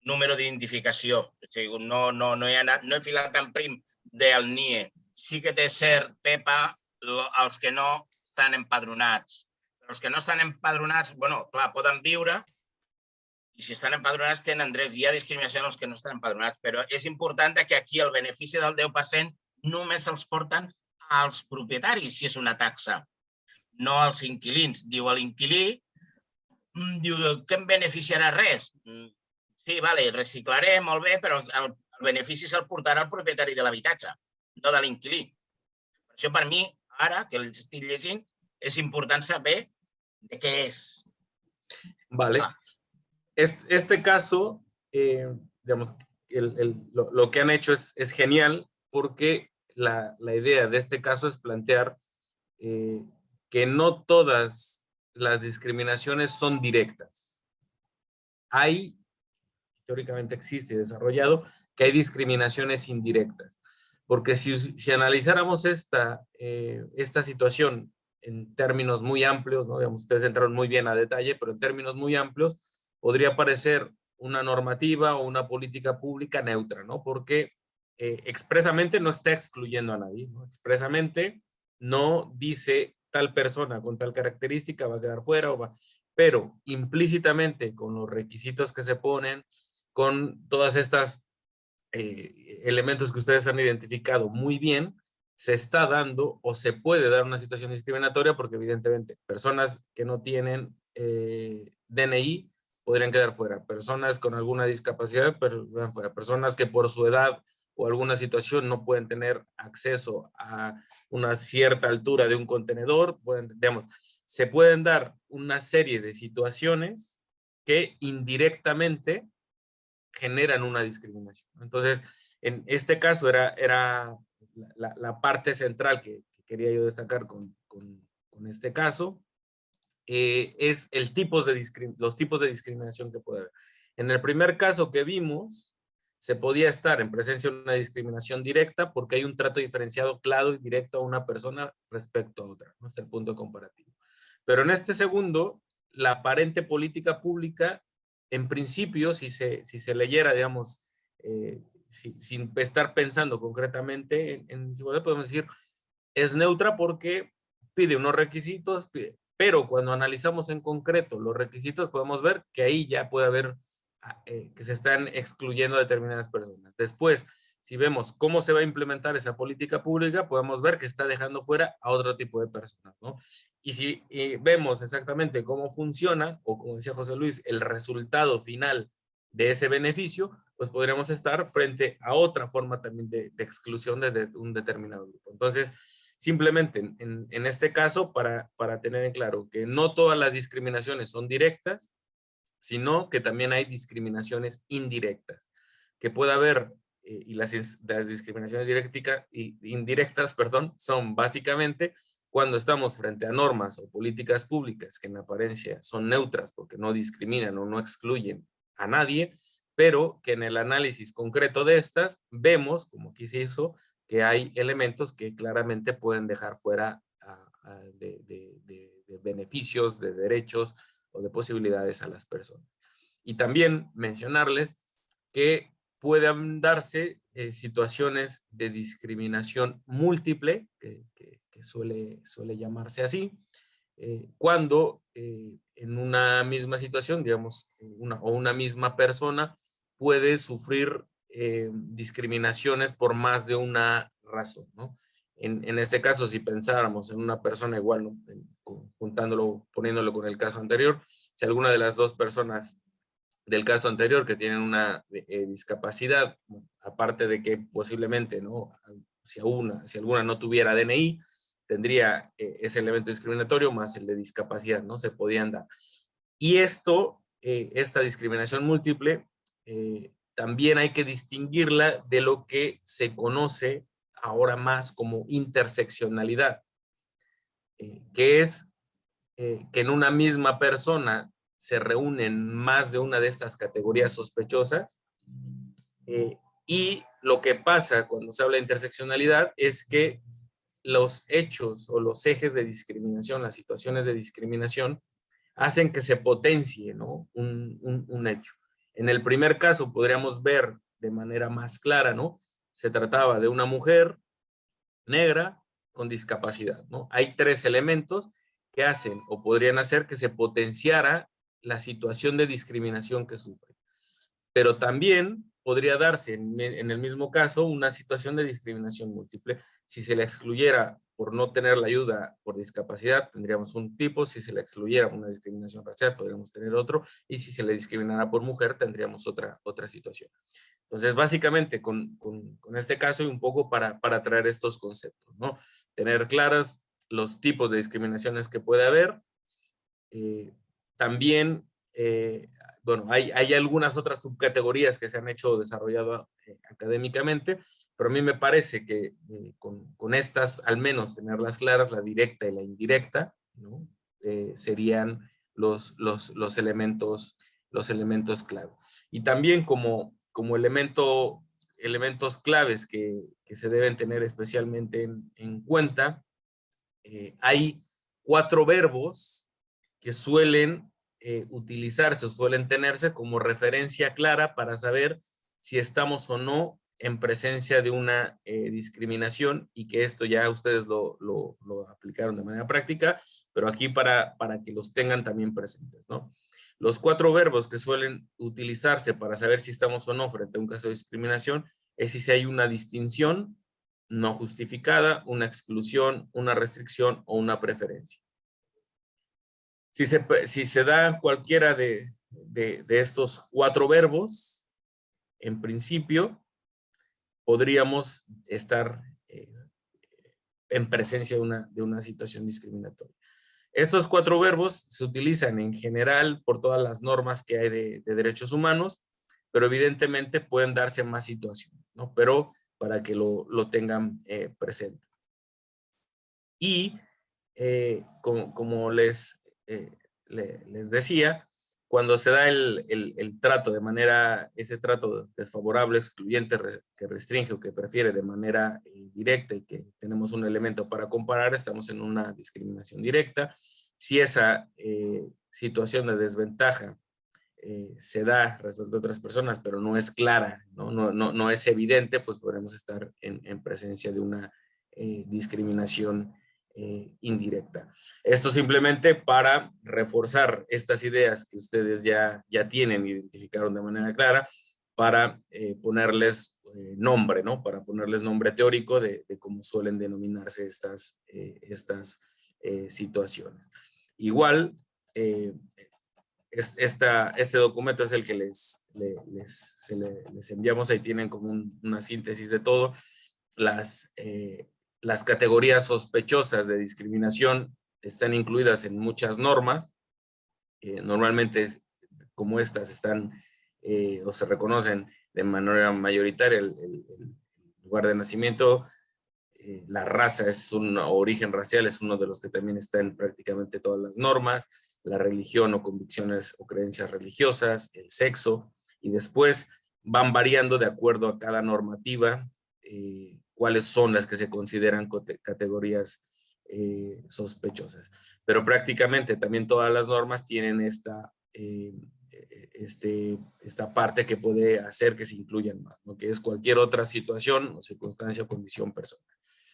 número d'identificació. O sigui, no he filat tan prim del NIE. Sí que té cert, Pepa, els que no estan empadronats. Però els que no estan empadronats, bueno, clar, poden viure i si estan empadronats tenen drets. Hi ha discriminació en els que no estan empadronats, però és important que aquí el benefici del 10% només els porten als propietaris, si és una taxa, no als inquilins. Diu l'inquilí, diu que em beneficiarà res. Sí, vale, reciclaré, molt bé, però el benefici se'l portarà el propietari de l'habitatge, no de l'inquilí. Per això, per mi, ara que el estic llegint, és important saber de què és. Vale. Este caso, digamos, lo que han hecho es genial, porque la idea de este caso es plantear que no todas las discriminaciones son directas. Hay, teóricamente existe desarrollado, que hay discriminaciones indirectas. Porque si analizáramos esta situación en términos muy amplios, ¿no? Digamos, ustedes entraron muy bien a detalle, pero en términos muy amplios, podría parecer una normativa o una política pública neutra, ¿no? Porque expresamente no está excluyendo a nadie, ¿no? Expresamente no dice tal persona con tal característica va a quedar fuera, pero implícitamente con los requisitos que se ponen, con todas estas elementos que ustedes han identificado muy bien, se está dando o se puede dar una situación discriminatoria, porque evidentemente personas que no tienen DNI podrían quedar fuera, personas con alguna discapacidad quedan fuera, personas que por su edad o alguna situación no pueden tener acceso a una cierta altura de un contenedor, digamos, se pueden dar una serie de situaciones que indirectamente generan una discriminación. Entonces, en este caso era la parte central que quería yo destacar con este caso, es los tipos de discriminación que puede haber. En el primer caso que vimos, se podía estar en presencia de una discriminación directa porque hay un trato diferenciado claro y directo a una persona respecto a otra, ¿no? Es el punto comparativo. Pero en este segundo, la aparente política pública, en principio, si se leyera, digamos, sin estar pensando concretamente en desigualdad, podemos decir, es neutra porque pide unos requisitos, pero cuando analizamos en concreto los requisitos, podemos ver que ahí ya puede haber que se están excluyendo a determinadas personas. Después, si vemos cómo se va a implementar esa política pública, podemos ver que está dejando fuera a otro tipo de personas, ¿no? Y si vemos exactamente cómo funciona, o como decía José Luis, el resultado final de ese beneficio, pues podríamos estar frente a otra forma también de exclusión de un determinado grupo. Entonces, simplemente en este caso, para tener en claro que no todas las discriminaciones son directas, sino que también hay discriminaciones indirectas, que puede haber, y las discriminaciones indirectas, perdón, son básicamente cuando estamos frente a normas o políticas públicas que en apariencia son neutras porque no discriminan o no excluyen a nadie, pero que en el análisis concreto de estas vemos, como aquí se hizo, que hay elementos que claramente pueden dejar fuera de beneficios, de derechos o de posibilidades a las personas. Y también mencionarles que pueden darse situaciones de discriminación múltiple, que suele llamarse así, cuando en una misma situación, digamos, una misma persona puede sufrir discriminaciones por más de una razón, ¿no? En este caso, si pensáramos en una persona igual, ¿no? Poniéndolo con el caso anterior, si alguna de las dos personas del caso anterior que tienen una discapacidad, aparte de que posiblemente, ¿no? Si alguna no tuviera DNI, tendría ese elemento discriminatorio más el de discapacidad, ¿no? Se podían dar. Y esta discriminación múltiple, también hay que distinguirla de lo que se conoce ahora más como interseccionalidad, que es que en una misma persona se reúnen más de una de estas categorías sospechosas, y lo que pasa cuando se habla de interseccionalidad es que los hechos o los ejes de discriminación, las situaciones de discriminación, hacen que se potencie, ¿no? un hecho. En el primer caso podríamos ver de manera más clara, ¿no? Se trataba de una mujer negra con discapacidad, ¿no? Hay tres elementos que hacen o podrían hacer que se potenciara la situación de discriminación que sufre. Pero también podría darse en el mismo caso una situación de discriminación múltiple. Si se le excluyera por no tener la ayuda por discapacidad, tendríamos un tipo. Si se le excluyera una discriminación racial, podríamos tener otro. Y si se le discriminara por mujer, tendríamos otra situación. Entonces, básicamente, con este caso y un poco para traer estos conceptos, ¿no? Tener claras los tipos de discriminaciones que puede haber. También, bueno, hay algunas otras subcategorías que se han hecho desarrollado académicamente, pero a mí me parece que con estas, al menos tenerlas claras, la directa y la indirecta, ¿no? Serían los elementos clave. Y también como elementos claves que se deben tener especialmente en cuenta, hay 4 verbos que suelen utilizarse o suelen tenerse como referencia clara para saber si estamos o no en presencia de una discriminación, y que esto ya ustedes lo aplicaron de manera práctica, pero aquí para que los tengan también presentes, ¿no? Los 4 verbos que suelen utilizarse para saber si estamos o no frente a un caso de discriminación es si hay una distinción no justificada, una exclusión, una restricción o una preferencia. Si se da cualquiera de estos 4 verbos, en principio, podríamos estar en presencia de una situación discriminatoria. Estos 4 verbos se utilizan en general por todas las normas que hay de derechos humanos, pero evidentemente pueden darse más situaciones, ¿no? Pero para que lo tengan presente. Y como les decía, cuando se da el trato de manera, ese trato desfavorable, excluyente, que restringe o que prefiere de manera directa, y que tenemos un elemento para comparar, estamos en una discriminación directa. Si esa situación de desventaja se da respecto a otras personas, pero no es clara, no es evidente, pues podremos estar en presencia de una discriminación indirecta. Esto simplemente para reforzar estas ideas que ustedes ya tienen, identificaron de manera clara, para ponerles nombre, ¿no? Para ponerles nombre teórico de cómo suelen denominarse estas situaciones. Igual, este documento es el que les enviamos. Ahí tienen como una síntesis de todo. Las categorías sospechosas de discriminación están incluidas en muchas normas. Normalmente, como estas están o se reconocen de manera mayoritaria, el lugar de nacimiento, la raza es un origen racial, es uno de los que también está en prácticamente todas las normas, la religión o convicciones o creencias religiosas, el sexo, y después van variando de acuerdo a cada normativa cuáles son las que se consideran categorías sospechosas. Pero prácticamente también todas las normas tienen esta parte que puede hacer que se incluyan más, ¿no? Que es cualquier otra situación o circunstancia o condición personal.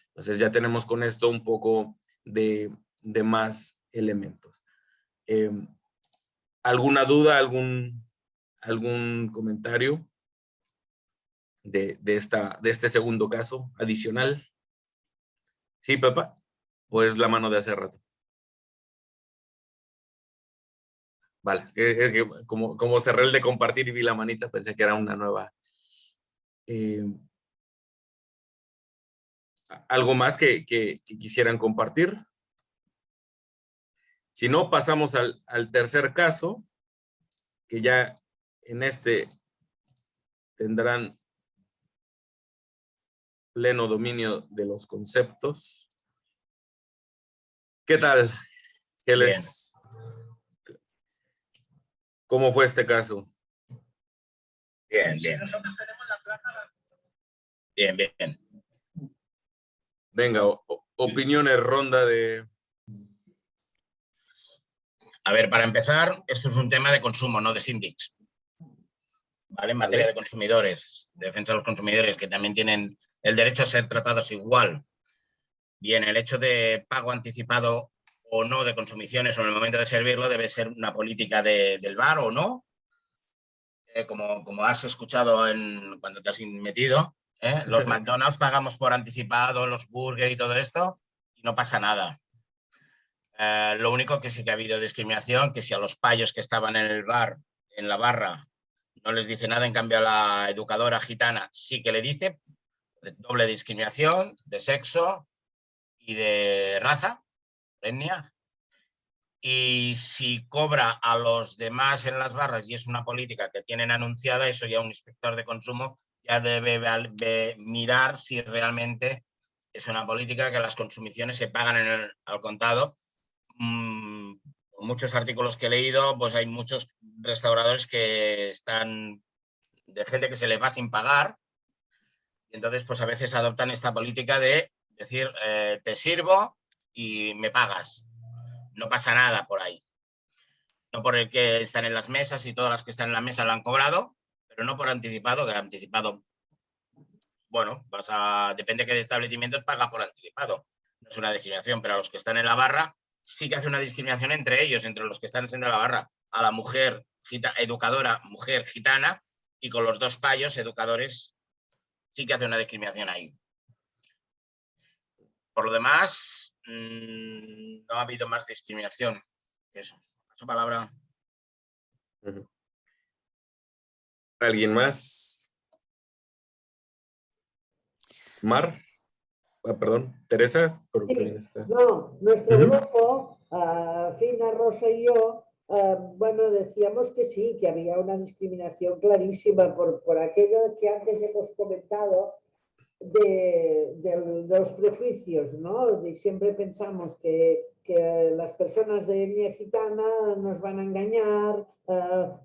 Entonces ya tenemos con esto un poco de más elementos. ¿Alguna duda, algún comentario de este segundo caso adicional? ¿Sí, Pepa? ¿O es la mano de hace rato? Vale, como cerré el de compartir y vi la manita, pensé que era una nueva. ¿Algo más que quisieran compartir? Si no, pasamos al tercer caso, que ya en este tendrán pleno dominio de los conceptos. ¿Qué tal? ¿Cómo fue este caso? Bien. Venga, opiniones, ronda de... A ver, para empezar, esto es un tema de consumo, no de síndics. ¿Vale? En materia de consumidores, de defensa de los consumidores, que también tienen el derecho a ser tratados igual. Bien, el hecho de pago anticipado o no de consumiciones o en el momento de servirlo debe ser una política del bar o no. como has escuchado cuando te has metido, los McDonald's pagamos por anticipado, los burgers y todo esto, y no pasa nada. Lo único que sí que ha habido discriminación, que si a los payos que estaban en el bar, en la barra, no les dice nada, en cambio a la educadora gitana sí que le dice, doble discriminación de sexo y de raza, etnia. Y si cobra a los demás en las barras y es una política que tienen anunciada, eso ya un inspector de consumo ya debe mirar si realmente es una política que las consumiciones se pagan al contado. Muchos artículos que he leído, pues hay muchos restauradores que están de gente que se les va sin pagar, y entonces pues a veces adoptan esta política de decir te sirvo y me pagas, no pasa nada por ahí, no por el que están en las mesas y todas las que están en la mesa lo han cobrado, pero no por anticipado, que anticipado, bueno, depende de qué establecimientos paga por anticipado, no es una discriminación, pero a los que están en la barra sí que hace una discriminación entre ellos, entre los que están en la barra, a la mujer educadora, mujer gitana, y con los dos payos educadores sí que hace una discriminación ahí. Por lo demás, no ha habido más discriminación que eso. Paso palabra. ¿Alguien más? Mar. Perdón, Teresa. Sí, no, nuestro grupo, Fina, Rosa y yo, bueno, decíamos que sí, que había una discriminación clarísima por aquello que antes hemos comentado de los prejuicios, ¿no? Siempre pensamos que las personas de etnia gitana nos van a engañar,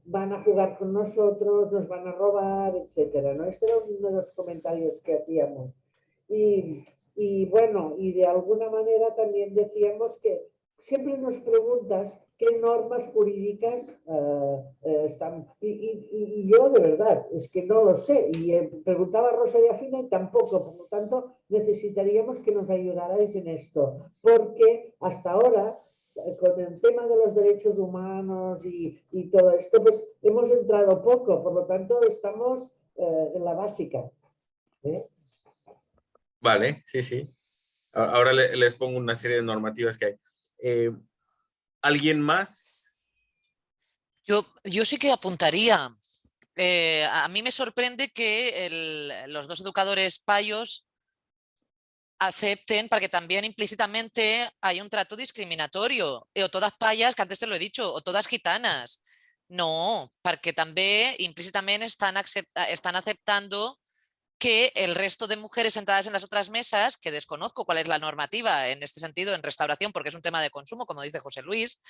van a jugar con nosotros, nos van a robar, etcétera, ¿no? Este era uno de los comentarios que hacíamos. Y bueno, y de alguna manera también decíamos que siempre nos preguntas qué normas jurídicas están. Y yo de verdad, es que no lo sé. Y preguntaba a Rosa y a Fina y tampoco. Por lo tanto, necesitaríamos que nos ayudarais en esto. Porque hasta ahora, con el tema de los derechos humanos y todo esto, pues hemos entrado poco. Por lo tanto, estamos en la básica. Vale, sí, sí. Ahora les pongo una serie de normativas que hay. ¿Alguien más? Yo sí que apuntaría. A mí me sorprende que los dos educadores payos acepten, porque también implícitamente hay un trato discriminatorio. O todas payas, que antes te lo he dicho, o todas gitanas. No, perquè també implícitament están aceptando que el resto de mujeres sentadas en las otras mesas, que desconozco cuál es la normativa en este sentido en restauración, porque es un tema de consumo, como dice José Luis,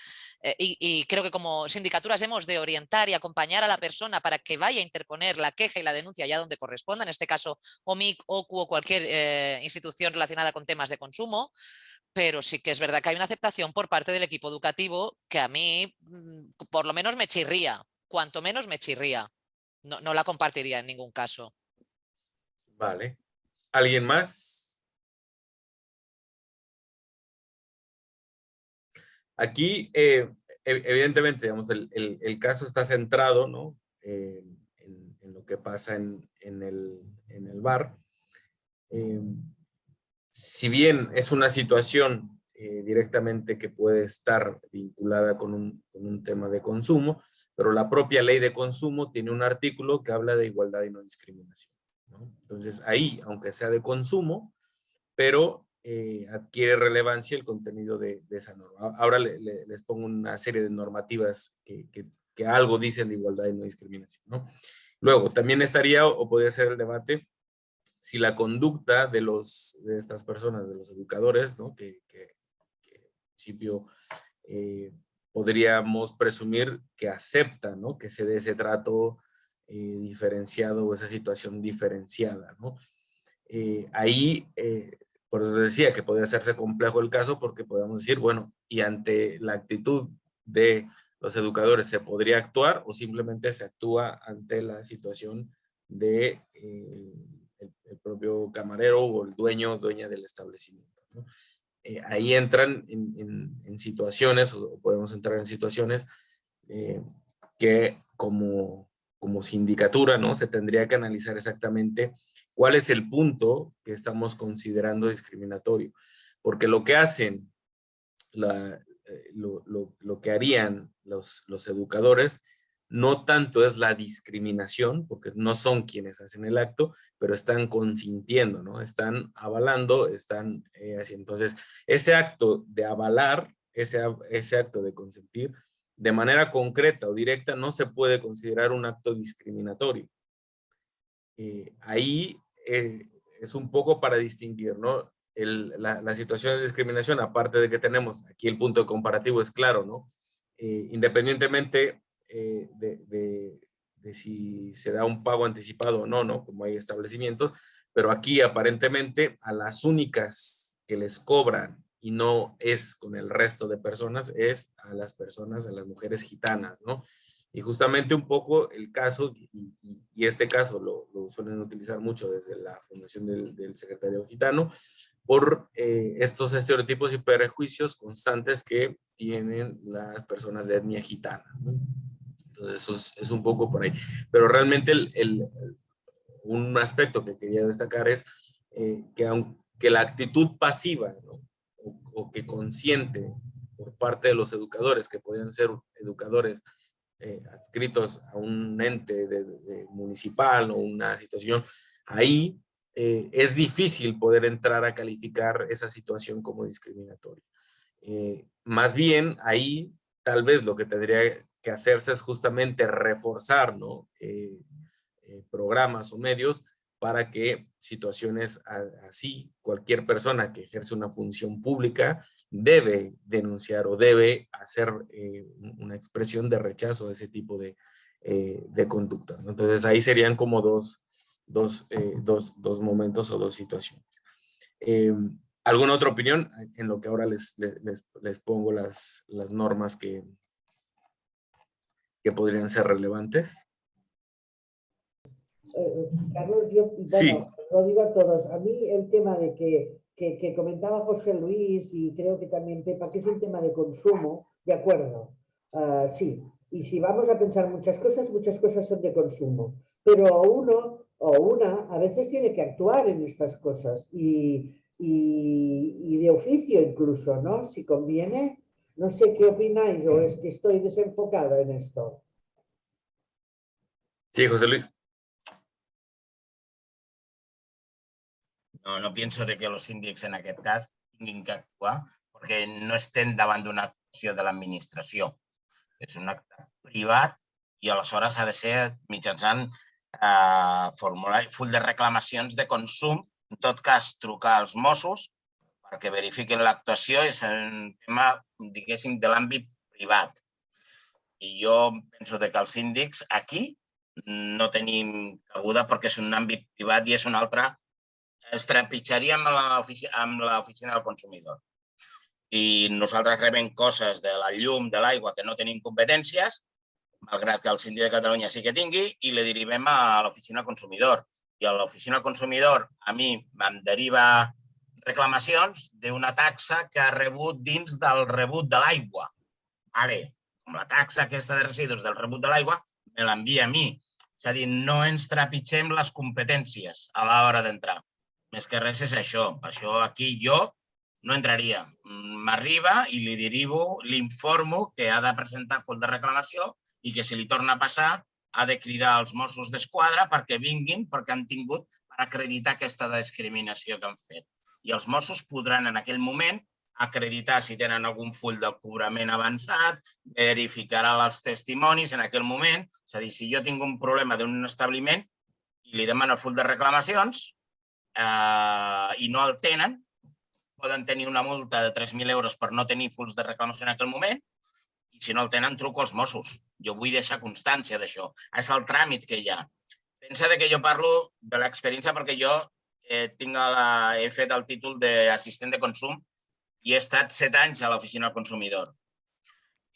y creo que como sindicaturas hemos de orientar y acompañar a la persona para que vaya a interponer la queja y la denuncia allá donde corresponda, en este caso OMIC, OCU o cualquier institución relacionada con temas de consumo, pero sí que es verdad que hay una aceptación por parte del equipo educativo que a mí por lo menos me chirría, cuanto menos me chirría. No la compartiría en ningún caso. Vale. ¿Alguien más? Aquí, evidentemente, digamos, el caso está centrado, ¿no? En lo que pasa en el bar. Si bien es una situación directamente que puede estar vinculada con un tema de consumo, pero la propia ley de consumo tiene un artículo que habla de igualdad y no discriminación, ¿no? Entonces ahí, aunque sea de consumo, pero adquiere relevancia el contenido de esa norma. Ahora les pongo una serie de normativas que algo dicen de igualdad y no discriminación, ¿no? Luego, también estaría, o podría ser el debate, si la conducta de estas personas, de los educadores, ¿no? que en principio podríamos presumir que aceptan, ¿no? Que se dé ese trato diferenciado o esa situación diferenciada, ¿no? Ahí, por eso decía que podría hacerse complejo el caso, porque podemos decir, bueno, y ante la actitud de los educadores se podría actuar, o simplemente se actúa ante la situación de el propio camarero o el dueña del establecimiento, ¿no? Ahí entran en situaciones, o podemos entrar en situaciones que como como sindicatura, ¿no? Se tendría que analizar exactamente cuál es el punto que estamos considerando discriminatorio. Porque lo que hacen, lo que harían los educadores, no tanto es la discriminación, porque no son quienes hacen el acto, pero están consintiendo, ¿no? Están avalando, están haciendo. Entonces, ese acto de avalar, ese acto de consentir, de manera concreta o directa, no se puede considerar un acto discriminatorio. Ahí es un poco para distinguir, ¿no? La situación de discriminación, aparte de que tenemos aquí el punto comparativo, es claro, ¿no? Independientemente de si se da un pago anticipado o no, ¿no? Como hay establecimientos, pero aquí aparentemente a las únicas que les cobran y no es con el resto de personas, es a las personas, a las mujeres gitanas, ¿no? Y justamente un poco el caso, y este caso lo suelen utilizar mucho desde la fundación del secretario gitano, por estos estereotipos y prejuicios constantes que tienen las personas de etnia gitana, ¿no? Entonces eso es un poco por ahí. Pero realmente un aspecto que quería destacar es que aunque la actitud pasiva, ¿no? o que consciente por parte de los educadores, que podrían ser educadores adscritos a un ente municipal o una situación, ahí es difícil poder entrar a calificar esa situación como discriminatoria. Más bien, ahí tal vez lo que tendría que hacerse es justamente reforzar, ¿no? Programas o medios para que situaciones así, cualquier persona que ejerce una función pública debe denunciar o debe hacer una expresión de rechazo a ese tipo de conductas, ¿no? Entonces ahí serían como dos momentos o dos situaciones. ¿Alguna otra opinión? En lo que ahora les pongo las normas que podrían ser relevantes. Carlos, yo Sí. lo digo a todos. A mí el tema de que comentaba José Luis y creo que también Pepa, que es un tema de consumo, de acuerdo, sí. Y si vamos a pensar muchas cosas son de consumo. Pero uno o una a veces tiene que actuar en estas cosas y de oficio incluso, ¿no? Si conviene. No sé qué opináis o es que estoy desenfocado en esto. Sí, José Luis. No pienso de que els síndics en aquest cas tinguin que actuar perquè no estem davant d'una actuació de l'administració. És un acte privat i aleshores ha de ser mitjançant formulari, full de reclamacions de consum, en tot cas trucar als Mossos perquè verifiquin l'actuació, és un tema, diguéssim, de l'àmbit privat. I jo penso que els síndics aquí no tenim cabuda perquè és un àmbit privat i és un altre. Es trepitjaria amb l'oficina del consumidor. I nosaltres rebem coses de la llum, de l'aigua, que no tenim competències, malgrat que el síndic de Catalunya sí que tingui, i li derivem a l'oficina del consumidor. I a l'oficina del consumidor a mi em deriva reclamacions d'una taxa que ha rebut dins del rebut de l'aigua. Com la taxa aquesta de residus del rebut de l'aigua me l'envia a mi. És a dir, no ens trepitgem les competències a l'hora d'entrar. Més que res és això. Això aquí jo no entraria. M'arriba i li derivo, l'informo que ha de presentar full de reclamació i que si li torna a passar ha de cridar als Mossos d'Esquadra perquè vinguin, perquè han tingut per acreditar aquesta discriminació que han fet. I els Mossos podran en aquell moment acreditar si tenen algun full de cobrament avançat, verificarà els testimonis en aquell moment. És a dir, si jo tinc un problema d'un establiment i li demano el full de reclamacions, i no el tenen, poden tenir una multa de 3.000 euros per no tenir fulls de reclamació en aquell moment, i si no el tenen, truco als Mossos. Jo vull deixar constància d'això. És el tràmit que hi ha. Pensa que jo parlo de l'experiència perquè jo he fet el títol d'assistent de consum i he estat 7 anys a l'oficina del consumidor.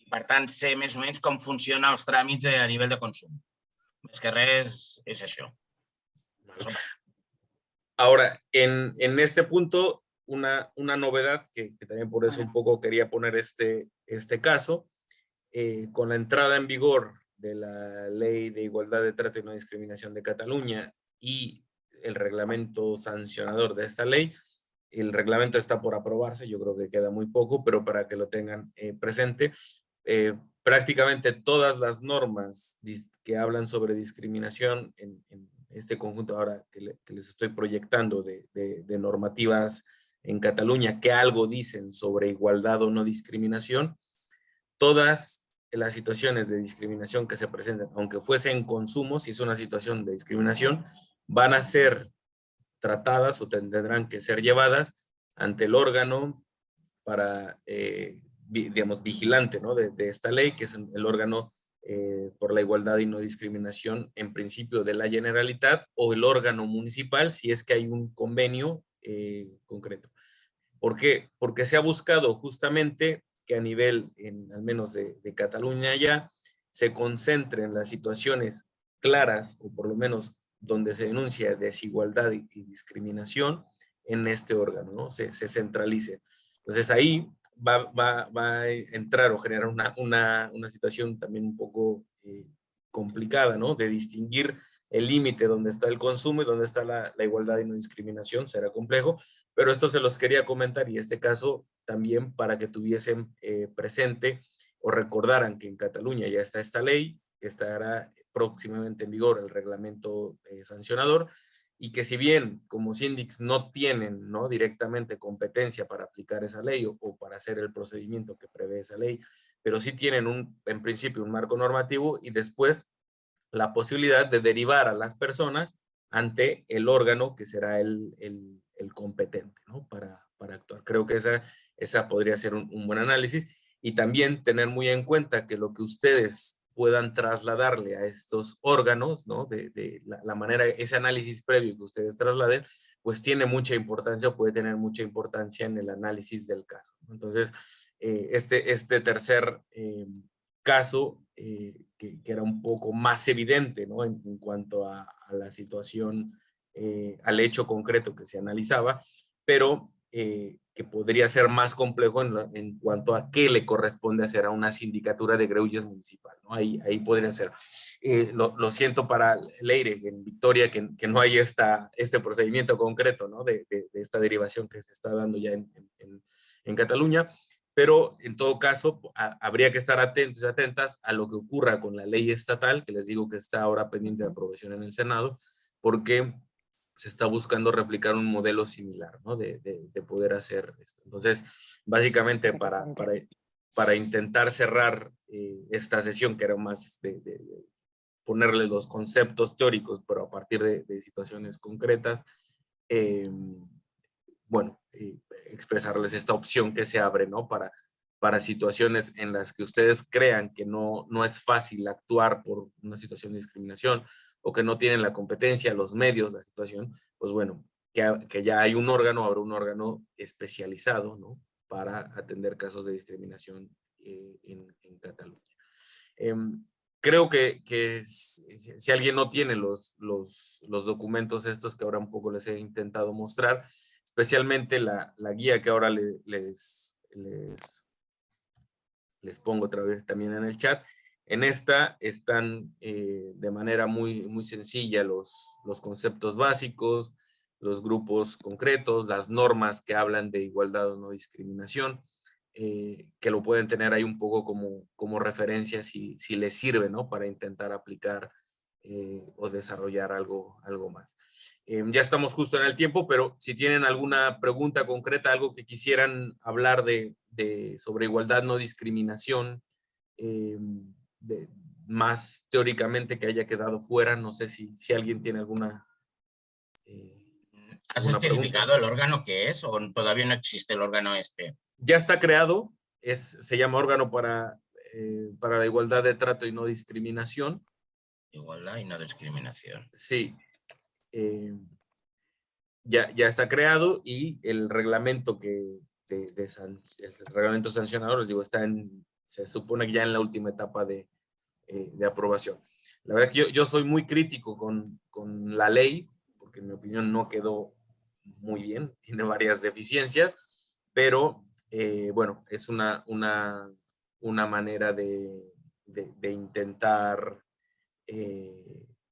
I per tant, sé més o menys com funcionen els tràmits a nivell de consum. Més que res és això. Ahora, en este punto, una novedad que también por eso un poco quería poner este caso, con la entrada en vigor la Ley de Igualdad de Trato y No Discriminación de Cataluña y el reglamento sancionador de esta ley. El reglamento está por aprobarse, yo creo que queda muy poco, pero para que lo tengan presente, prácticamente todas las normas que hablan sobre discriminación en este conjunto ahora que les estoy proyectando de normativas en Cataluña que algo dicen sobre igualdad o no discriminación, todas las situaciones de discriminación que se presenten, aunque fuese en consumo, si es una situación de discriminación, van a ser tratadas o tendrán que ser llevadas ante el órgano para, digamos, vigilante, ¿no? de esta ley, que es el órgano por la igualdad y no discriminación, en principio de la Generalitat, o el órgano municipal, si es que hay un convenio concreto. ¿Por qué? Porque se ha buscado justamente que a nivel, al menos de Cataluña ya, se concentren las situaciones claras, o por lo menos donde se denuncia desigualdad y discriminación en este órgano, ¿no? Se centralice. Entonces ahí va a entrar o generar una situación también un poco complicada, ¿no? De distinguir el límite donde está el consumo y donde está la igualdad y no discriminación, será complejo, pero esto se los quería comentar y en este caso también para que tuviesen presente o recordaran que en Cataluña ya está esta ley, que estará próximamente en vigor el reglamento sancionador, y que si bien como síndics no tienen, ¿no?, directamente competencia para aplicar esa ley o para hacer el procedimiento que prevé esa ley, pero sí tienen en principio un marco normativo y después la posibilidad de derivar a las personas ante el órgano que será el competente, ¿no?, para actuar. Creo que esa podría ser un buen análisis, y también tener muy en cuenta que lo que ustedes puedan trasladarle a estos órganos, ¿no?, de la manera, ese análisis previo que ustedes trasladen, pues tiene mucha importancia o puede tener mucha importancia en el análisis del caso. Entonces, este tercer caso, que era un poco más evidente, ¿no?, en cuanto a la situación, al hecho concreto que se analizaba, pero que podría ser más complejo en cuanto a qué le corresponde hacer a una sindicatura de Greuges municipal, ¿no? Ahí podría ser. Lo siento para Leire, en Victoria, que no hay este procedimiento concreto, ¿no?, de esta derivación que se está dando ya en Cataluña, pero en todo caso habría que estar atentos y atentas a lo que ocurra con la ley estatal, que les digo que está ahora pendiente de aprobación en el Senado, porque se está buscando replicar un modelo similar, ¿no?, de poder hacer esto. Entonces, básicamente para intentar cerrar esta sesión, que era más de ponerle los conceptos teóricos, pero a partir de situaciones concretas, bueno, expresarles esta opción que se abre, ¿no?, para situaciones en las que ustedes crean que no es fácil actuar por una situación de discriminación, o que no tienen la competencia, los medios, la situación, pues bueno, que ya hay un órgano, habrá un órgano especializado, ¿no?, para atender casos de discriminación en Cataluña. Creo que si alguien no tiene los documentos estos que ahora un poco les he intentado mostrar, especialmente la guía que ahora les pongo otra vez también en el chat. En esta están de manera muy, muy sencilla los conceptos básicos, los grupos concretos, las normas que hablan de igualdad o no discriminación, que lo pueden tener ahí un poco como referencia si les sirve, ¿no?, para intentar aplicar o desarrollar algo más. Ya estamos justo en el tiempo, pero si tienen alguna pregunta concreta, algo que quisieran hablar sobre igualdad, no discriminación, más teóricamente que haya quedado fuera, no sé si alguien tiene alguna ¿Has especificado el órgano que es o todavía no existe el órgano este? Ya está creado, se llama órgano para la igualdad de trato y no discriminación. Igualdad y no discriminación. Sí. Ya está creado, y el reglamento el reglamento sancionador, les digo, se supone que ya en la última etapa de aprobación. La verdad es que yo soy muy crítico con la ley, porque en mi opinión no quedó muy bien, tiene varias deficiencias, pero bueno, es una manera de de intentar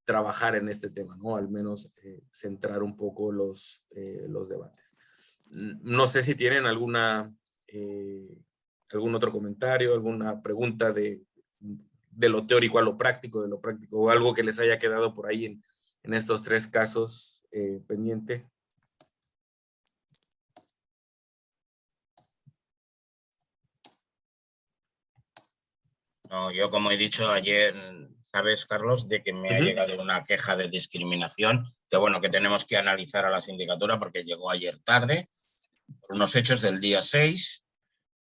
trabajar en este tema, ¿no? Al menos centrar un poco los debates. No sé si tienen algún otro comentario, alguna pregunta de lo teórico a lo práctico, o algo que les haya quedado por ahí en estos 3 casos pendiente. No, yo como he dicho ayer, sabes, Carlos, de que me ha llegado una queja de discriminación, que bueno, que tenemos que analizar a la sindicatura porque llegó ayer tarde, por unos hechos del día 6,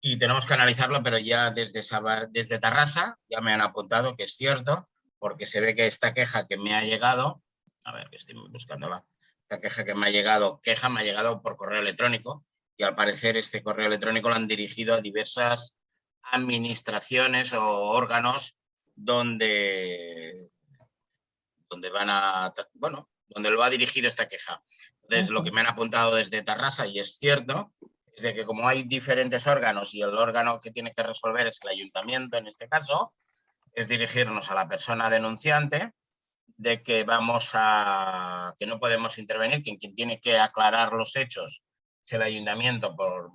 y tenemos que analizarlo, pero ya desde Tarrasa ya me han apuntado que es cierto, porque se ve que esta queja que me ha llegado, a ver, que estoy buscándola, esta queja que me ha llegado por correo electrónico, y al parecer este correo electrónico lo han dirigido a diversas administraciones o órganos donde lo ha dirigido esta queja. Entonces, lo que me han apuntado desde Tarrasa, y es cierto, es de que como hay diferentes órganos y el órgano que tiene que resolver es el ayuntamiento, en este caso, es dirigirnos a la persona denunciante de que que no podemos intervenir, que quien tiene que aclarar los hechos es el ayuntamiento por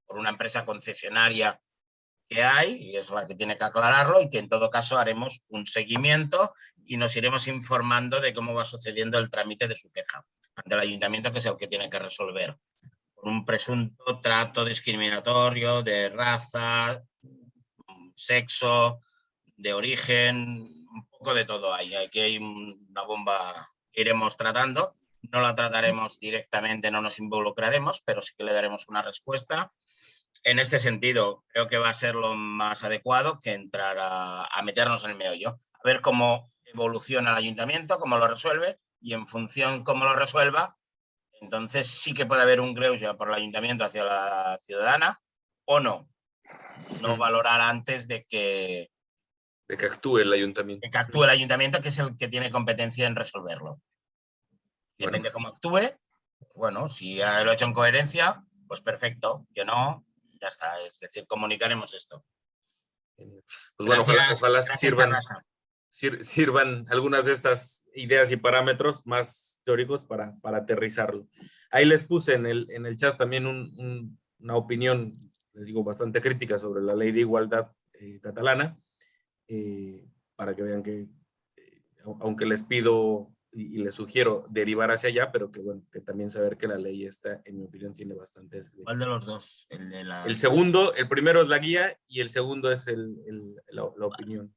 una empresa concesionaria que hay, y es la que tiene que aclararlo, y que en todo caso haremos un seguimiento y nos iremos informando de cómo va sucediendo el trámite de su queja ante el ayuntamiento, que es el que tiene que resolver por un presunto trato discriminatorio de raza, sexo, de origen, un poco de todo hay. Aquí hay una bomba que iremos tratando. No la trataremos directamente, no nos involucraremos, pero sí que le daremos una respuesta. En este sentido, creo que va a ser lo más adecuado que entrar a meternos en el meollo, a ver cómo evoluciona el ayuntamiento, cómo lo resuelve, y en función cómo lo resuelva, entonces sí que puede haber un greuge por el ayuntamiento hacia la ciudadana o no. No valorar antes de que actúe el ayuntamiento. De que actúe el ayuntamiento, que es el que tiene competencia en resolverlo. Depende cómo actúe. Bueno, si lo ha hecho en coherencia, pues perfecto. Que no, ya está. Es decir, comunicaremos esto. Pues bueno, ojalá sirvan algunas de estas ideas y parámetros más teóricos para aterrizarlo. Ahí les puse en el chat también una opinión, les digo, bastante crítica sobre la ley de igualdad catalana, para que vean que, aunque les pido y les sugiero derivar hacia allá, pero que bueno, que también saber que la ley esta, en mi opinión, tiene bastantes... ¿Cuál de los dos? El segundo, el primero es la guía y el segundo es la opinión.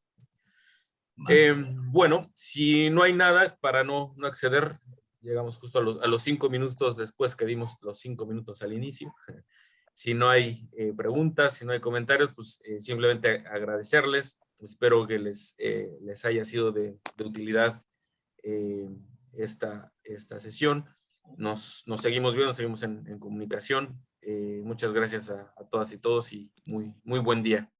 Bueno, si no hay nada, para no exceder, llegamos justo a los 5 minutos después que dimos los 5 minutos al inicio. Si no hay preguntas, si no hay comentarios, pues simplemente agradecerles. Espero que les haya sido de utilidad esta sesión. Nos seguimos viendo, seguimos en comunicación. Muchas gracias a todas y todos y muy buen día.